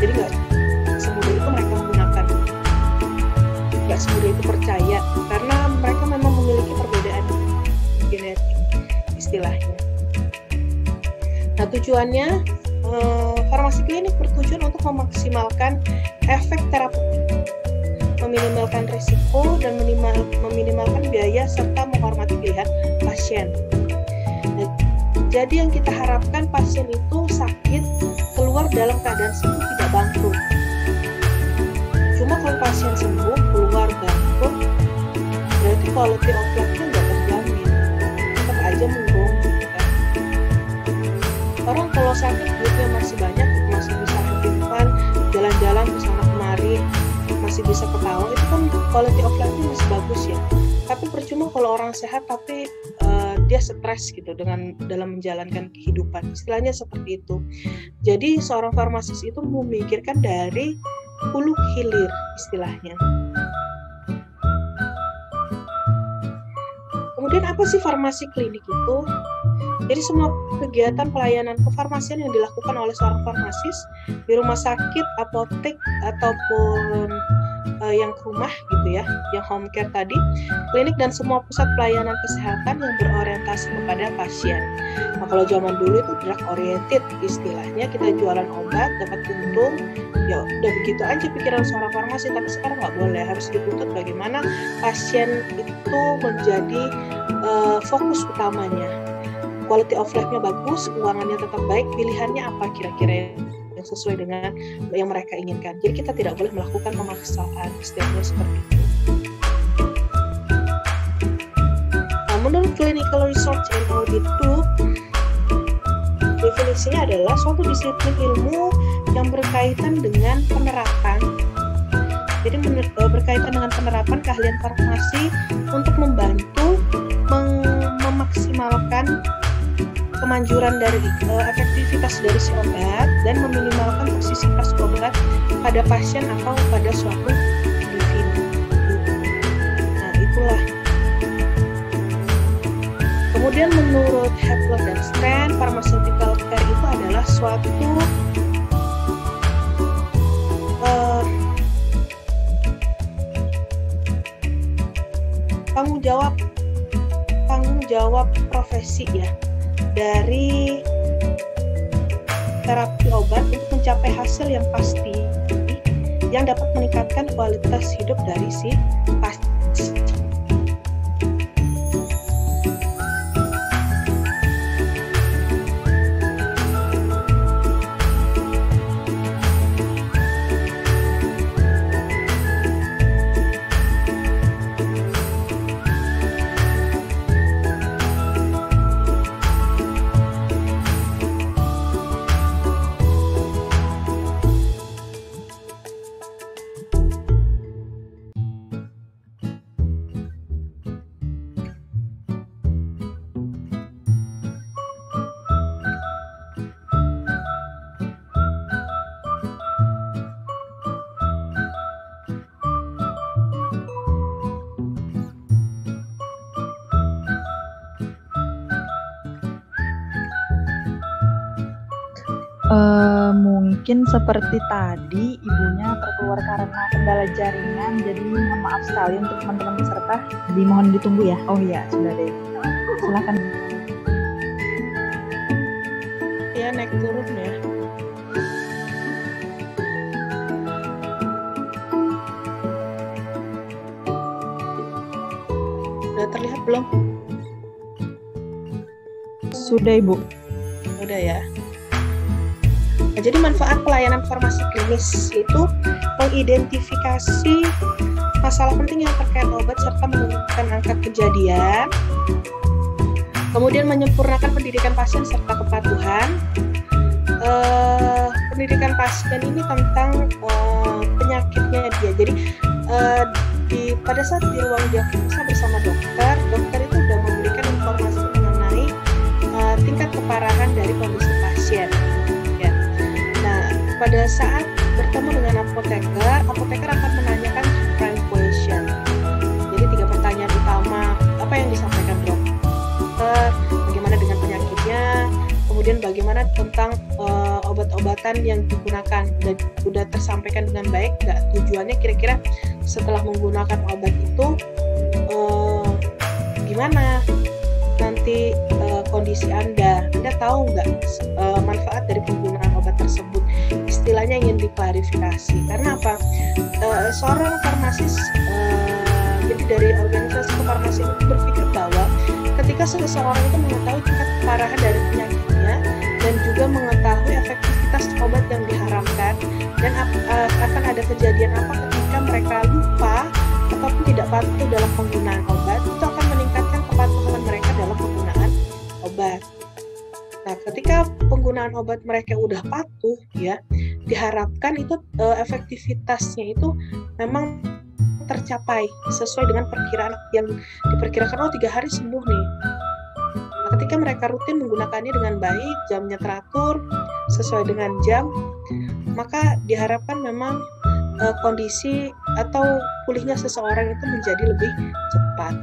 Jadi nggak semudah itu mereka menggunakan, nggak semudah itu percaya, karena mereka memang memiliki perbedaan genetik istilahnya. Nah, tujuannya farmasi klinik bertujuan untuk memaksimalkan efek terapeutik, meminimalkan risiko dan meminimalkan biaya serta menghormati pilihan pasien. Jadi yang kita harapkan pasien itu sakit keluar dalam keadaan sembuh, tidak bangkrut. Cuma kalau pasien sembuh keluar bangkrut, berarti quality of life-nya nggak terjamin, tetap aja mengganggu. Orang kalau sakit duitnya masih banyak, masih bisa aktifan, jalan-jalan ke sana kemari, masih bisa ketawa, itu kan quality of life-nya masih bagus ya. Tapi percuma kalau orang sehat tapi dia stres gitu dalam menjalankan kehidupan, istilahnya seperti itu. Jadi seorang farmasis itu memikirkan dari hulu hilir istilahnya. Kemudian apa sih farmasi klinik itu? Jadi semua kegiatan pelayanan kefarmasian yang dilakukan oleh seorang farmasis di rumah sakit, apotek, ataupun yang ke rumah gitu ya, yang home care tadi, klinik dan semua pusat pelayanan kesehatan yang berorientasi kepada pasien. Nah, kalau zaman dulu itu drug oriented istilahnya, kita jualan obat dapat untung, ya udah begitu aja pikiran seorang farmasi. Tapi sekarang nggak boleh, harus dituntut bagaimana pasien itu menjadi fokus utamanya. Quality of life-nya bagus, keuangannya tetap baik, pilihannya apa kira-kira yang sesuai dengan yang mereka inginkan. Jadi kita tidak boleh melakukan pemaksaan, istilahnya seperti itu. Nah, menurut Clinical Research and Audit Group, definisinya adalah suatu disiplin ilmu yang berkaitan dengan penerapan. Jadi berkaitan dengan penerapan keahlian farmasi untuk membantu memaksimalkan kemanjuran dari efektivitas dari si obat dan meminimalkan toksisitas obat pada pasien atau pada suatu individu. Nah, itulah. Kemudian menurut Hepler dan Strand, pharmaceutical care itu adalah suatu tanggung jawab profesi ya, dari terapi obat untuk mencapai hasil yang pasti yang dapat meningkatkan kualitas hidup dari si pasien. Mungkin seperti tadi ibunya terkeluar karena kendala jaringan, jadi mohon maaf sekali untuk teman-teman peserta, dimohon ditunggu ya. Oh iya, sudah deh. Silakan. Ya, naik turun ya. Sudah terlihat belum? Sudah, Ibu. Udah ya. Nah, jadi manfaat pelayanan farmasi klinis itu mengidentifikasi masalah penting yang terkait obat serta menurunkan angka kejadian, kemudian menyempurnakan pendidikan pasien serta kepatuhan. Pendidikan pasien ini tentang penyakitnya dia. Jadi pada saat di ruang diagnosa bersama dokter itu sudah memberikan informasi mengenai tingkat keparahan dari kondisi pasien. Pada saat bertemu dengan apoteker akan menanyakan prime question. Jadi 3 pertanyaan utama, apa yang disampaikan dokter, bagaimana dengan penyakitnya, kemudian bagaimana tentang obat-obatan yang digunakan, dan sudah tersampaikan dengan baik nggak, tujuannya kira-kira setelah menggunakan obat itu gimana nanti kondisi Anda tahu nggak manfaat dari penggunaan obat tersebut. Istilahnya ingin diklarifikasi. Karena apa? Seorang farmasis, jadi dari organisasi kefarmasian itu berpikir bahwa ketika seseorang itu mengetahui tingkat keparahan dari penyakitnya dan juga mengetahui efektivitas obat yang diharapkan, dan akan ada kejadian apa ketika mereka lupa ataupun tidak patuh dalam penggunaan obat, itu akan meningkatkan kepatuhan mereka dalam penggunaan obat. Nah, ketika penggunaan obat mereka udah patuh, ya, diharapkan itu efektivitasnya itu memang tercapai sesuai dengan perkiraan yang diperkirakan 3 hari sembuh nih. Nah, ketika mereka rutin menggunakannya dengan baik, jamnya teratur sesuai dengan jam, maka diharapkan memang kondisi atau pulihnya seseorang itu menjadi lebih cepat.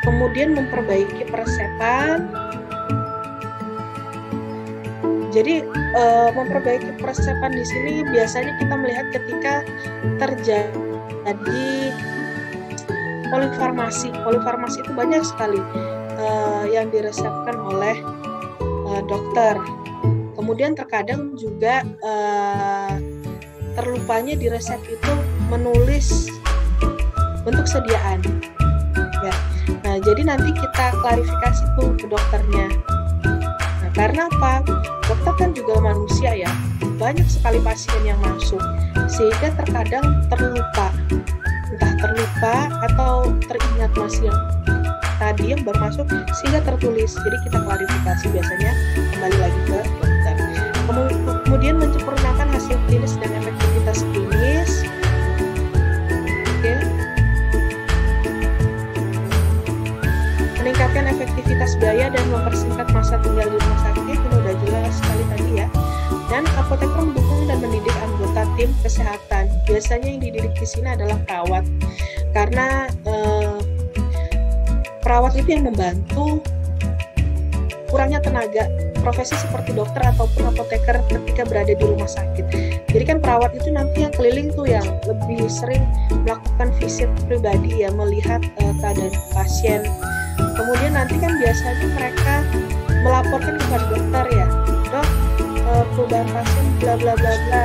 Kemudian memperbaiki peresepan. Jadi memperbaiki peresepan di sini biasanya kita melihat ketika terjadi polifarmasi. Polifarmasi itu banyak sekali yang diresepkan oleh dokter. Kemudian terkadang juga terlupanya di resep itu menulis bentuk sediaan. Ya. Nah, jadi nanti kita klarifikasi tuh ke dokternya. Nah, karena apa? Dokter kan juga manusia ya. Banyak sekali pasien yang masuk, sehingga terkadang terlupa. Entah terlupa atau teringat masih yang tadi yang baru masuk, sehingga tertulis. Jadi kita klarifikasi biasanya kembali lagi ke dokter. Kemudian menyempurnakan hasil klinis dan efektivitas klinis. Oke. Meningkatkan efektivitas biaya dan mempersingkat masa tinggal di rumah sakit, ini udah jelas sekali tadi ya. Dan apoteker mendukung dan mendidik anggota tim kesehatan. Biasanya yang dididik di sini adalah perawat, karena perawat itu yang membantu kurangnya tenaga profesi seperti dokter ataupun apoteker ketika berada di rumah sakit. Jadi kan perawat itu nanti yang keliling tuh yang lebih sering melakukan visit pribadi ya, melihat keadaan pasien. Kemudian nanti kan biasanya mereka melaporkan kepada dokter ya, dok, bla bla bla.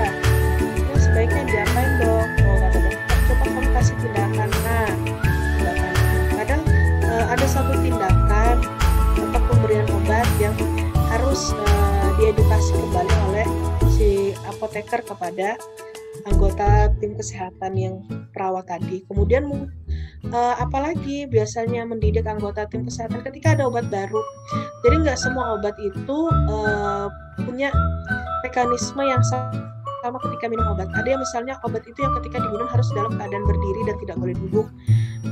Nah, sebaiknya diapain dok? Oh, kata dokter, coba kamu kasih tindakan. Nah, tindakan. Kadang ada satu tindakan atau pemberian obat yang harus diedukasi kembali oleh si apoteker kepada anggota tim kesehatan yang perawat tadi. Kemudian apalagi biasanya mendidik anggota tim kesehatan ketika ada obat baru. Jadi nggak semua obat itu punya mekanisme yang sama ketika minum obat. Ada yang misalnya obat itu yang ketika diminum harus dalam keadaan berdiri dan tidak boleh duduk.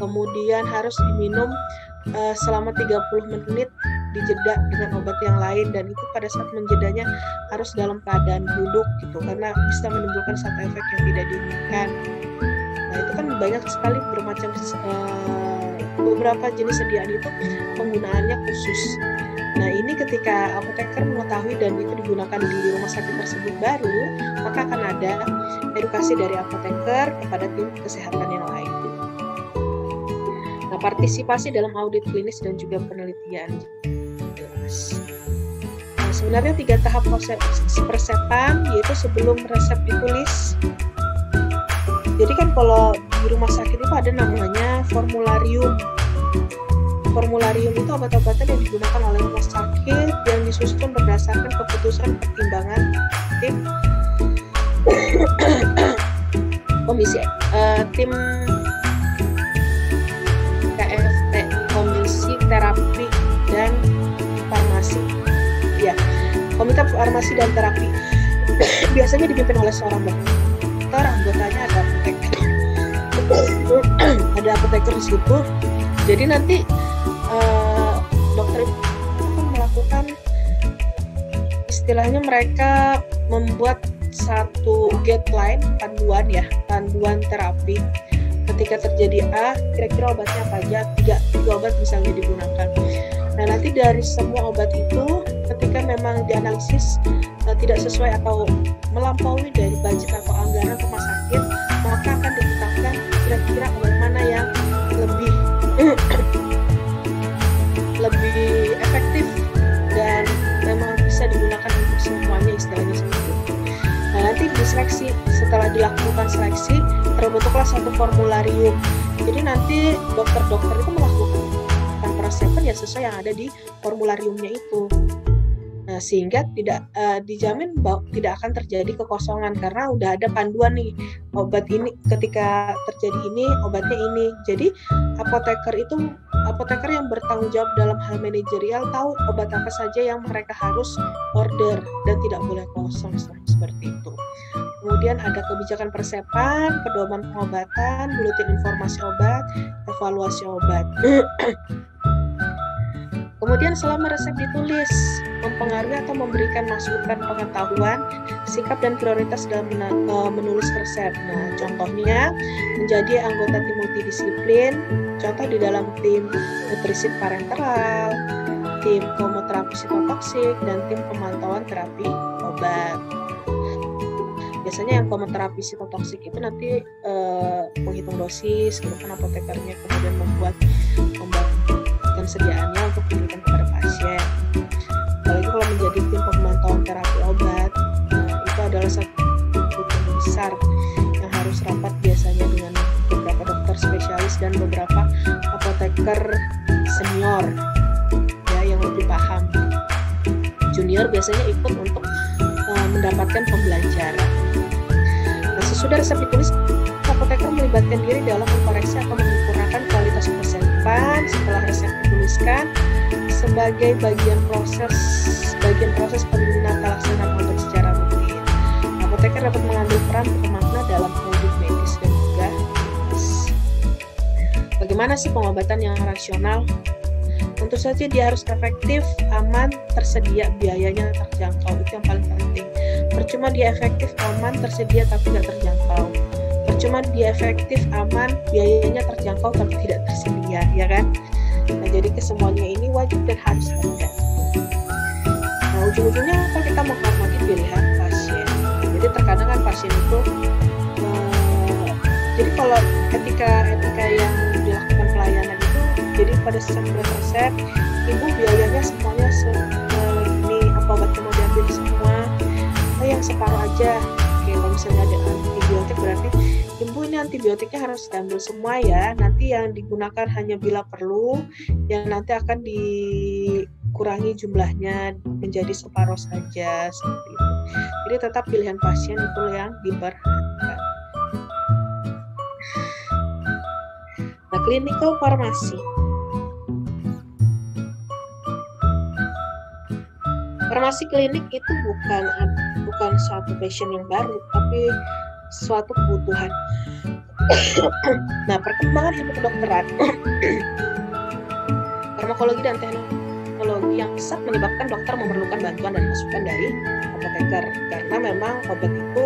Kemudian harus diminum selama 30 menit dijeda dengan obat yang lain, dan itu pada saat menjedanya harus dalam keadaan duduk gitu, karena bisa menimbulkan satu efek yang tidak diinginkan. Nah itu kan banyak sekali bermacam beberapa jenis sediaan itu penggunaannya khusus. Nah ini ketika apoteker mengetahui dan itu digunakan di rumah sakit tersebut baru, maka akan ada edukasi dari apoteker kepada tim kesehatan yang lain. Nah, partisipasi dalam audit klinis dan juga penelitian. Nah, sebenarnya 3 tahap proses persepan, yaitu sebelum resep ditulis. Jadi kan kalau di rumah sakit itu ada namanya formularium. Formularium itu obat-obatan yang digunakan oleh rumah sakit yang disusun berdasarkan keputusan pertimbangan tim tim KFT, Komisi Terapi dan Farmasi. Ya, Komite Farmasi dan Terapi. Biasanya dipimpin oleh seorang dokter, anggotanya ada apoteker. Ada apoteker di situ. Jadi nanti dokter itu akan melakukan, istilahnya mereka membuat satu guideline, panduan terapi. Ketika terjadi A, kira-kira obatnya apa aja, 3 obat misalnya digunakan. Nah nanti dari semua obat itu, ketika memang dianalisis tidak sesuai atau melampaui dari budget atau anggaran rumah sakit, maka akan ditetapkan kira-kira obat mana yang lebih efektif dan memang bisa digunakan untuk semuanya, istilahnya seperti itu. Nah nanti diseleksi, setelah dilakukan seleksi terbentuklah satu formularium. Jadi nanti dokter-dokter itu melakukan peresepan ya sesuai yang ada di formulariumnya itu. Nah, sehingga tidak dijamin bahwa tidak akan terjadi kekosongan karena udah ada panduan nih, obat ini ketika terjadi ini obatnya ini. Jadi apoteker yang bertanggung jawab dalam hal manajerial tahu obat apa saja yang mereka harus order dan tidak boleh kosong seperti itu. Kemudian ada kebijakan persepan, pedoman pengobatan, buletin informasi obat, evaluasi obat. Kemudian selama resep ditulis, mempengaruhi atau memberikan masukan pengetahuan, sikap dan prioritas dalam menulis resep. Nah, contohnya menjadi anggota tim multidisiplin, contoh di dalam tim nutrisi parenteral, tim kemoterapi sitotoksik, dan tim pemantauan terapi obat. Biasanya yang kemoterapi sitotoksik itu nanti menghitung dosis, kemudian apotekernya kemudian membuat obat dan sediaannya untuk diberikan kepada pasien. Apalagi kalau menjadi tim pemantauan terapi obat, itu adalah satu tim besar yang harus rapat biasanya dengan beberapa dokter spesialis dan beberapa apoteker senior ya yang lebih paham. Junior biasanya ikut untuk mendapatkan pembelajaran. Nah, sesudah resep ditulis, apoteker melibatkan diri dalam mengkoreksi atau menyempurnakan kualitas persepan setelah resep dituliskan sebagai bagian proses penata laksanaan obat secara rutin. Apoteker dapat mengambil peran bermakna dalam audit medis dan juga klinis. Bagaimana sih pengobatan yang rasional? Tentu saja dia harus efektif, aman, tersedia, biayanya terjangkau. Itu yang paling penting. Percuma dia efektif, aman, tersedia tapi tidak terjangkau. Percuma dia efektif, aman, biayanya terjangkau tapi tidak tersedia, ya kan? Nah, jadi kesemuanya ini wajib dan harus ada. Nah, ujung-ujungnya apa? Kita menghormati pilihan pasien. Jadi terkadang kan pasien itu, jadi kalau etika yang dilakukan pelayanan itu, jadi pada sebuah resep, ibu biayanya semuanya ini apa obatnya mau diambil semua. Nah, yang separuh aja. Oke, kalau misalnya ada antibiotik berarti Ibu ini antibiotiknya harus diambil semua ya. Nanti yang digunakan hanya bila perlu, yang nanti akan dikurangi jumlahnya menjadi separuh saja seperti itu. Jadi tetap pilihan pasien itu yang diperhatikan. Nah, clinical pharmacy. Farmasi klinik itu bukan suatu passion yang baru, tapi suatu kebutuhan. Nah, perkembangan ilmu kedokteran, farmakologi dan teknologi yang pesat menyebabkan dokter memerlukan bantuan dan masukan dari apoteker, karena memang obat itu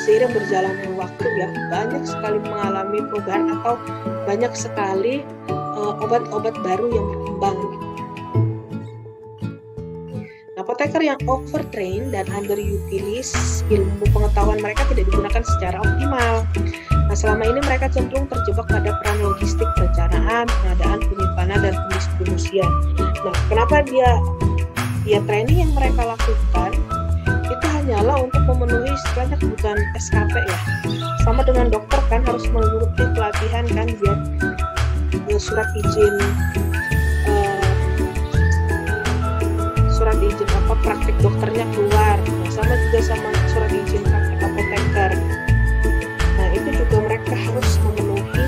seiring berjalannya waktu ya banyak sekali mengalami perubahan atau banyak sekali obat-obat baru yang berkembang. Apoteker yang overtrain dan underutilize ilmu pengetahuan mereka tidak digunakan secara optimal. Nah, selama ini mereka cenderung terjebak pada peran logistik, perencanaan, pengadaan, penyimpanan, dan pendistribusian. Nah, kenapa dia training yang mereka lakukan itu hanyalah untuk memenuhi istilahnya kebutuhan SKP ya. Sama dengan dokter kan harus mengikuti pelatihan kan biar surat izin praktik dokternya keluar. Nah, sama juga sama surat izin praktik apoteker. Nah, itu juga mereka harus memenuhi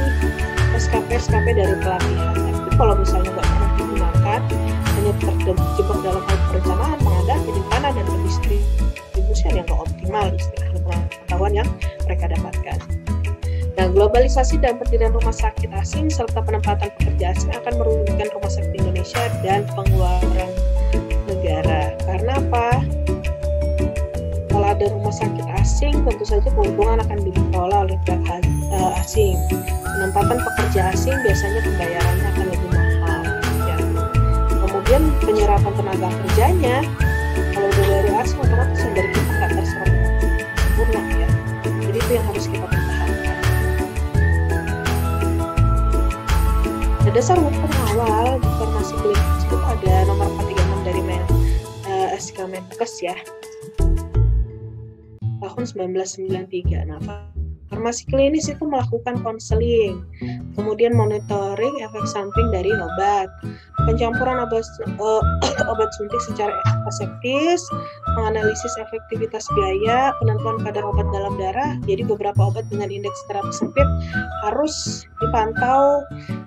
SKP dari pelatihan. Tapi kalau misalnya nggak pernah digunakan, hanya terjebak dalam hal perencanaan, pengadaan, penyimpanan, dan pendistribusian yang nggak optimal istilahnya pengetahuan yang mereka dapatkan. Nah, globalisasi dan pendirian rumah sakit asing serta penempatan pekerja asing akan merugikan rumah sakit Indonesia dan pengeluaran negara. Karena apa? Kalau ada rumah sakit asing, tentu saja keuntungan akan dikelola oleh pihak asing. Penempatan pekerja asing biasanya pembayarannya akan lebih mahal. Ya. Kemudian penyerapan tenaga kerjanya, kalau udah dari asing otomatis yang dari kita nggak terserap sempurna ya. Jadi itu yang harus kita pertahankan. Nah, dasar hukum awal di farmasi klinis itu ada nomor 436 dari SK Menkes ya tahun 1993. Nah, farmasi klinis itu melakukan konseling, kemudian monitoring efek samping dari obat, pencampuran obat suntik secara aseptis, menganalisis efektivitas biaya, penentuan kadar obat dalam darah. Jadi beberapa obat dengan indeks terapi sempit harus dipantau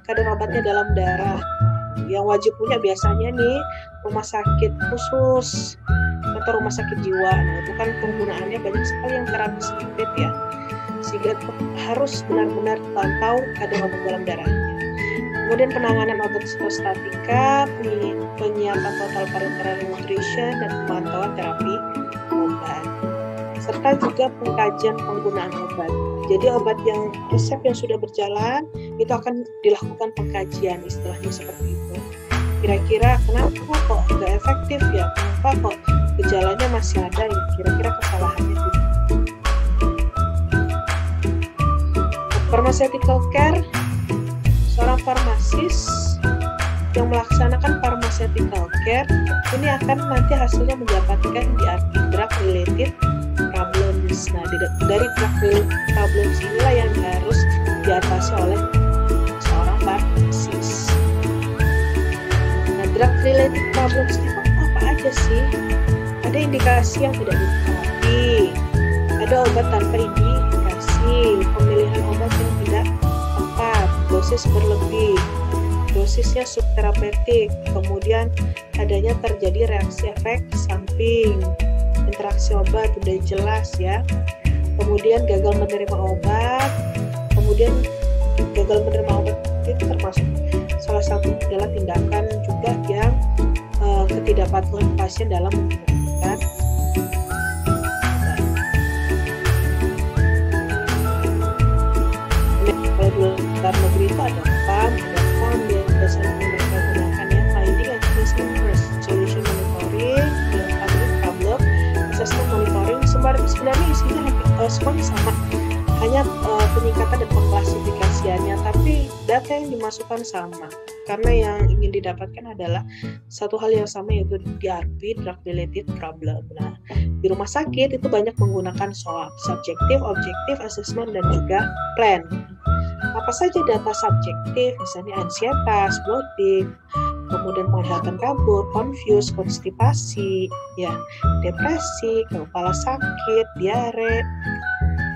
kadar obatnya dalam darah. Yang wajib punya biasanya nih rumah sakit khusus atau rumah sakit jiwa. Nah, itu kan penggunaannya banyak sekali yang terapi sempit ya, sehingga harus benar-benar pantau kadar obat dalam darahnya. Kemudian penanganan obat sitostatika, penyiapan total parenteral nutrition, dan pemantauan terapi obat, serta juga pengkajian penggunaan obat. Jadi obat yang resep yang sudah berjalan itu akan dilakukan pengkajian, istilahnya seperti itu. Kira-kira kenapa kok nggak efektif ya? Kenapa kok gejalanya masih ada ya? Kira-kira kesalahannya itu. Pharmaceutical care, seorang farmasis yang melaksanakan pharmaceutical care ini akan nanti hasilnya mendapatkan di drug related problems. Nah, dari drug related problems inilah yang harus diatasi oleh seorang farmasis. Nah, drug related problems itu apa aja sih? Ada indikasi yang tidak diterapi, ada obat tanpa indikasi, pemilihan obat yang tidak tepat, dosis berlebih, dosisnya subterapeutik, kemudian adanya terjadi reaksi efek samping, interaksi obat udah jelas ya, kemudian gagal menerima obat, kemudian gagal menerima obat itu termasuk salah satu adalah tindakan juga yang ketidakpatuhan pasien dalam menggunakan kalau di luar negeri itu ada PAM, biasanya mereka gunakan ya, finding and assessment resolution monitoring, public problem assessment monitoring. Sebenarnya isinya semuanya sama, hanya penyingkatan dan pengklasifikasiannya, tapi data yang dimasukkan sama. karena yang ingin didapatkan adalah satu hal yang sama, yaitu DRP, drug related problem. Nah, di rumah sakit itu banyak menggunakan SWOT, subjective, objective assessment, dan juga plan. Apa saja data subjektif, misalnya ansietas, bloating, kemudian penglihatan kabur, confuse, konstipasi, ya, depresi, kepala sakit, diare.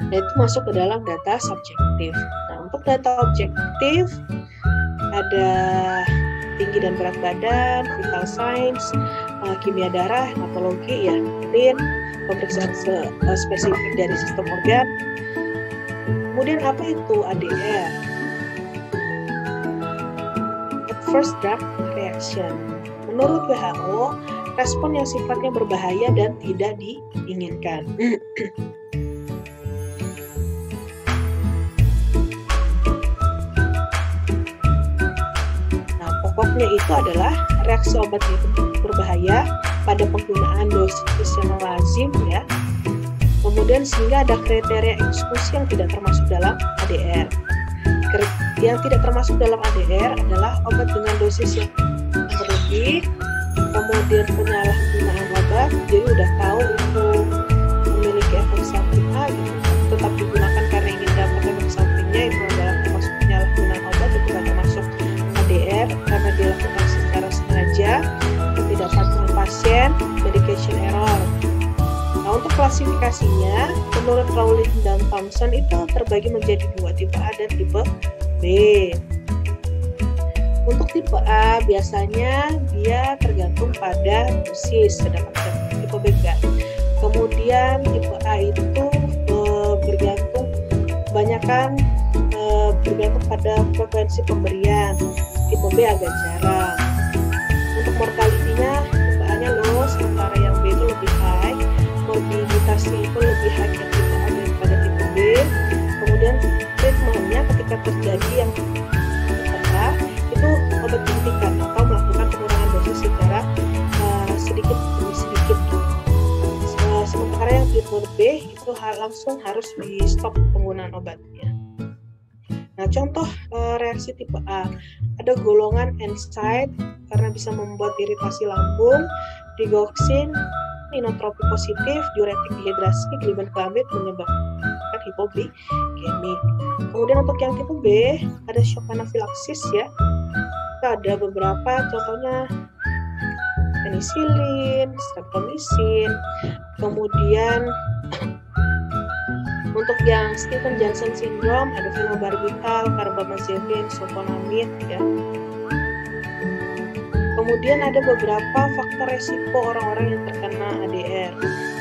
Nah, itu masuk ke dalam data subjektif. Nah, untuk data objektif ada tinggi dan berat badan, vital signs, kimia darah, hematologi, ya, urin, pemeriksaan spesifik dari sistem organ. Kemudian apa itu ADR? Adverse drug reaction. Menurut WHO, respon yang sifatnya berbahaya dan tidak diinginkan. Pokoknya itu adalah reaksi obat itu berbahaya pada penggunaan dosis yang lazim, ya. Kemudian sehingga ada kriteria eksekusi yang tidak termasuk dalam ADR. Yang tidak termasuk dalam ADR adalah obat dengan dosis yang berlebih, kemudian penyalahgunaan obat, jadi udah tahu itu memiliki efek samping A gitu, tetap digunakan karena ingin dapat efek sampingnya, itu adalah termasuk penyalahgunaan obat, itu tidak termasuk ADR karena dilakukan secara sengaja, ketidakpatuhan pasien, medication error. Nah, untuk klasifikasinya, menurut Rowling dan Thompson itu terbagi menjadi dua, tipe A dan tipe B. Untuk tipe A biasanya dia tergantung pada dosis, sedangkan tipe B enggak. Kemudian tipe A itu bergantung pada frekuensi pemberian. Tipe B agak jarang. Untuk mortality-nya tipe A-nya low, sementara yang B itu lebih high. Morbiditasnya itu lebih high yang tipe A daripada tipe B. Kemudian treatment-nya ketika terjadi yang tipe A itu obat dihentikan atau melakukan pengurangan dosis secara sedikit demi sedikit. Sementara yang tipe B itu langsung harus di stop penggunaan obatnya. Nah, contoh reaksi tipe A, ada golongan NSAID karena bisa membuat iritasi lambung, digoxin, inotropi positif, diuretik dehidrasi, glibenclamid menyebabkan hipoglikemik. Kemudian untuk yang tipe B, ada shock anafilaksis, ya. Ada beberapa, contohnya penicillin, streptomycin, kemudian untuk yang Stevens-Johnson syndrome ada phenobarbital, carbamazepine, sulfonamid, ya. Kemudian ada beberapa faktor resiko orang-orang yang terkena ADR.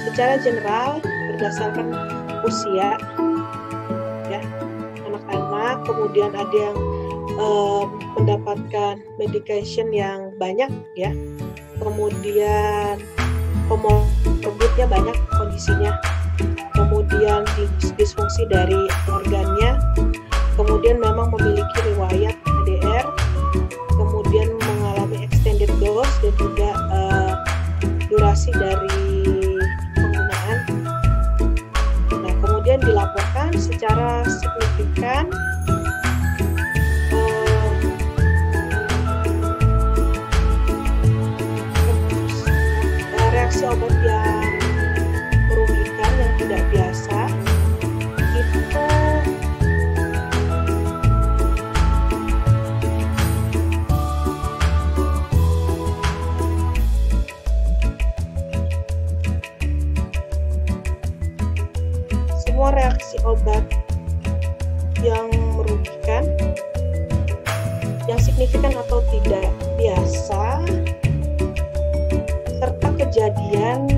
Secara general berdasarkan usia, ya, anak-anak, kemudian ada yang mendapatkan medication yang banyak, ya. Kemudian komorbidnya banyak kondisinya. Kemudian disfungsi dari organnya, kemudian memang memiliki riwayat ADR, kemudian mengalami extended dose dan juga durasi dari penggunaan. Nah, kemudian dilaporkan secara signifikan reaksi obat yang merugikan, yang tidak biasa itu semua reaksi obat yang merugikan, yang signifikan atau tidak biasa, serta kejadian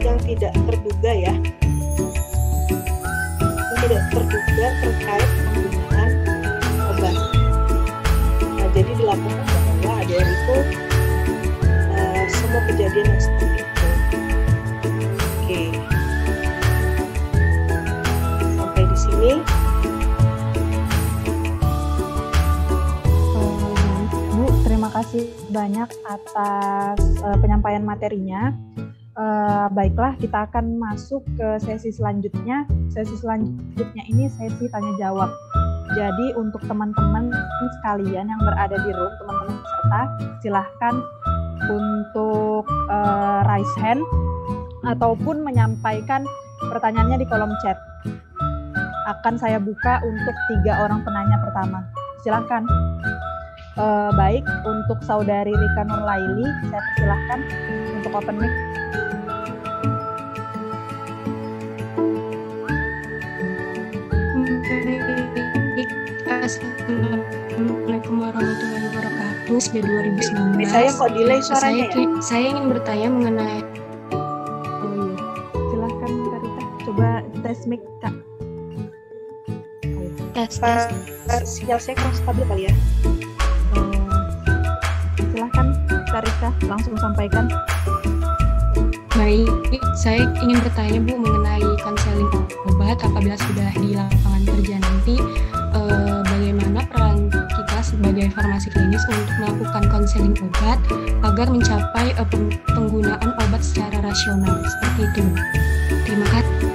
yang tidak terduga, ya, yang tidak terduga terkait penggunaan obat. Nah, jadi dilakukan bahwa ADR itu semua kejadian yang seperti itu. Oke, sampai di sini. Bu, terima kasih banyak atas penyampaian materinya. Baiklah, kita akan masuk ke sesi selanjutnya. Sesi selanjutnya ini sesi tanya jawab. Jadi untuk teman-teman sekalian yang berada di room, teman-teman peserta, silahkan untuk raise hand ataupun menyampaikan pertanyaannya di kolom chat. Akan saya buka untuk 3 orang penanya pertama. Silahkan. Baik, untuk saudari Rika Nurlaili, saya persilahkan untuk open mic. Assalamualaikum warahmatullahi wabarakatuh. Sudah 2019. Saya kok delay suaranya Saya ingin bertanya mengenai. Oh iya, silahkan Kak Rika. Coba tes mic Kak. Tes. Sinyal saya kurang stabil kali ya. Silahkan Kak Rika, langsung sampaikan. Baik, saya ingin bertanya Bu mengenai konseling obat apabila sudah di lapangan kerja nanti. Bagaimana peran kita sebagai farmasi klinis untuk melakukan konseling obat agar mencapai penggunaan obat secara rasional seperti itu. Terima kasih.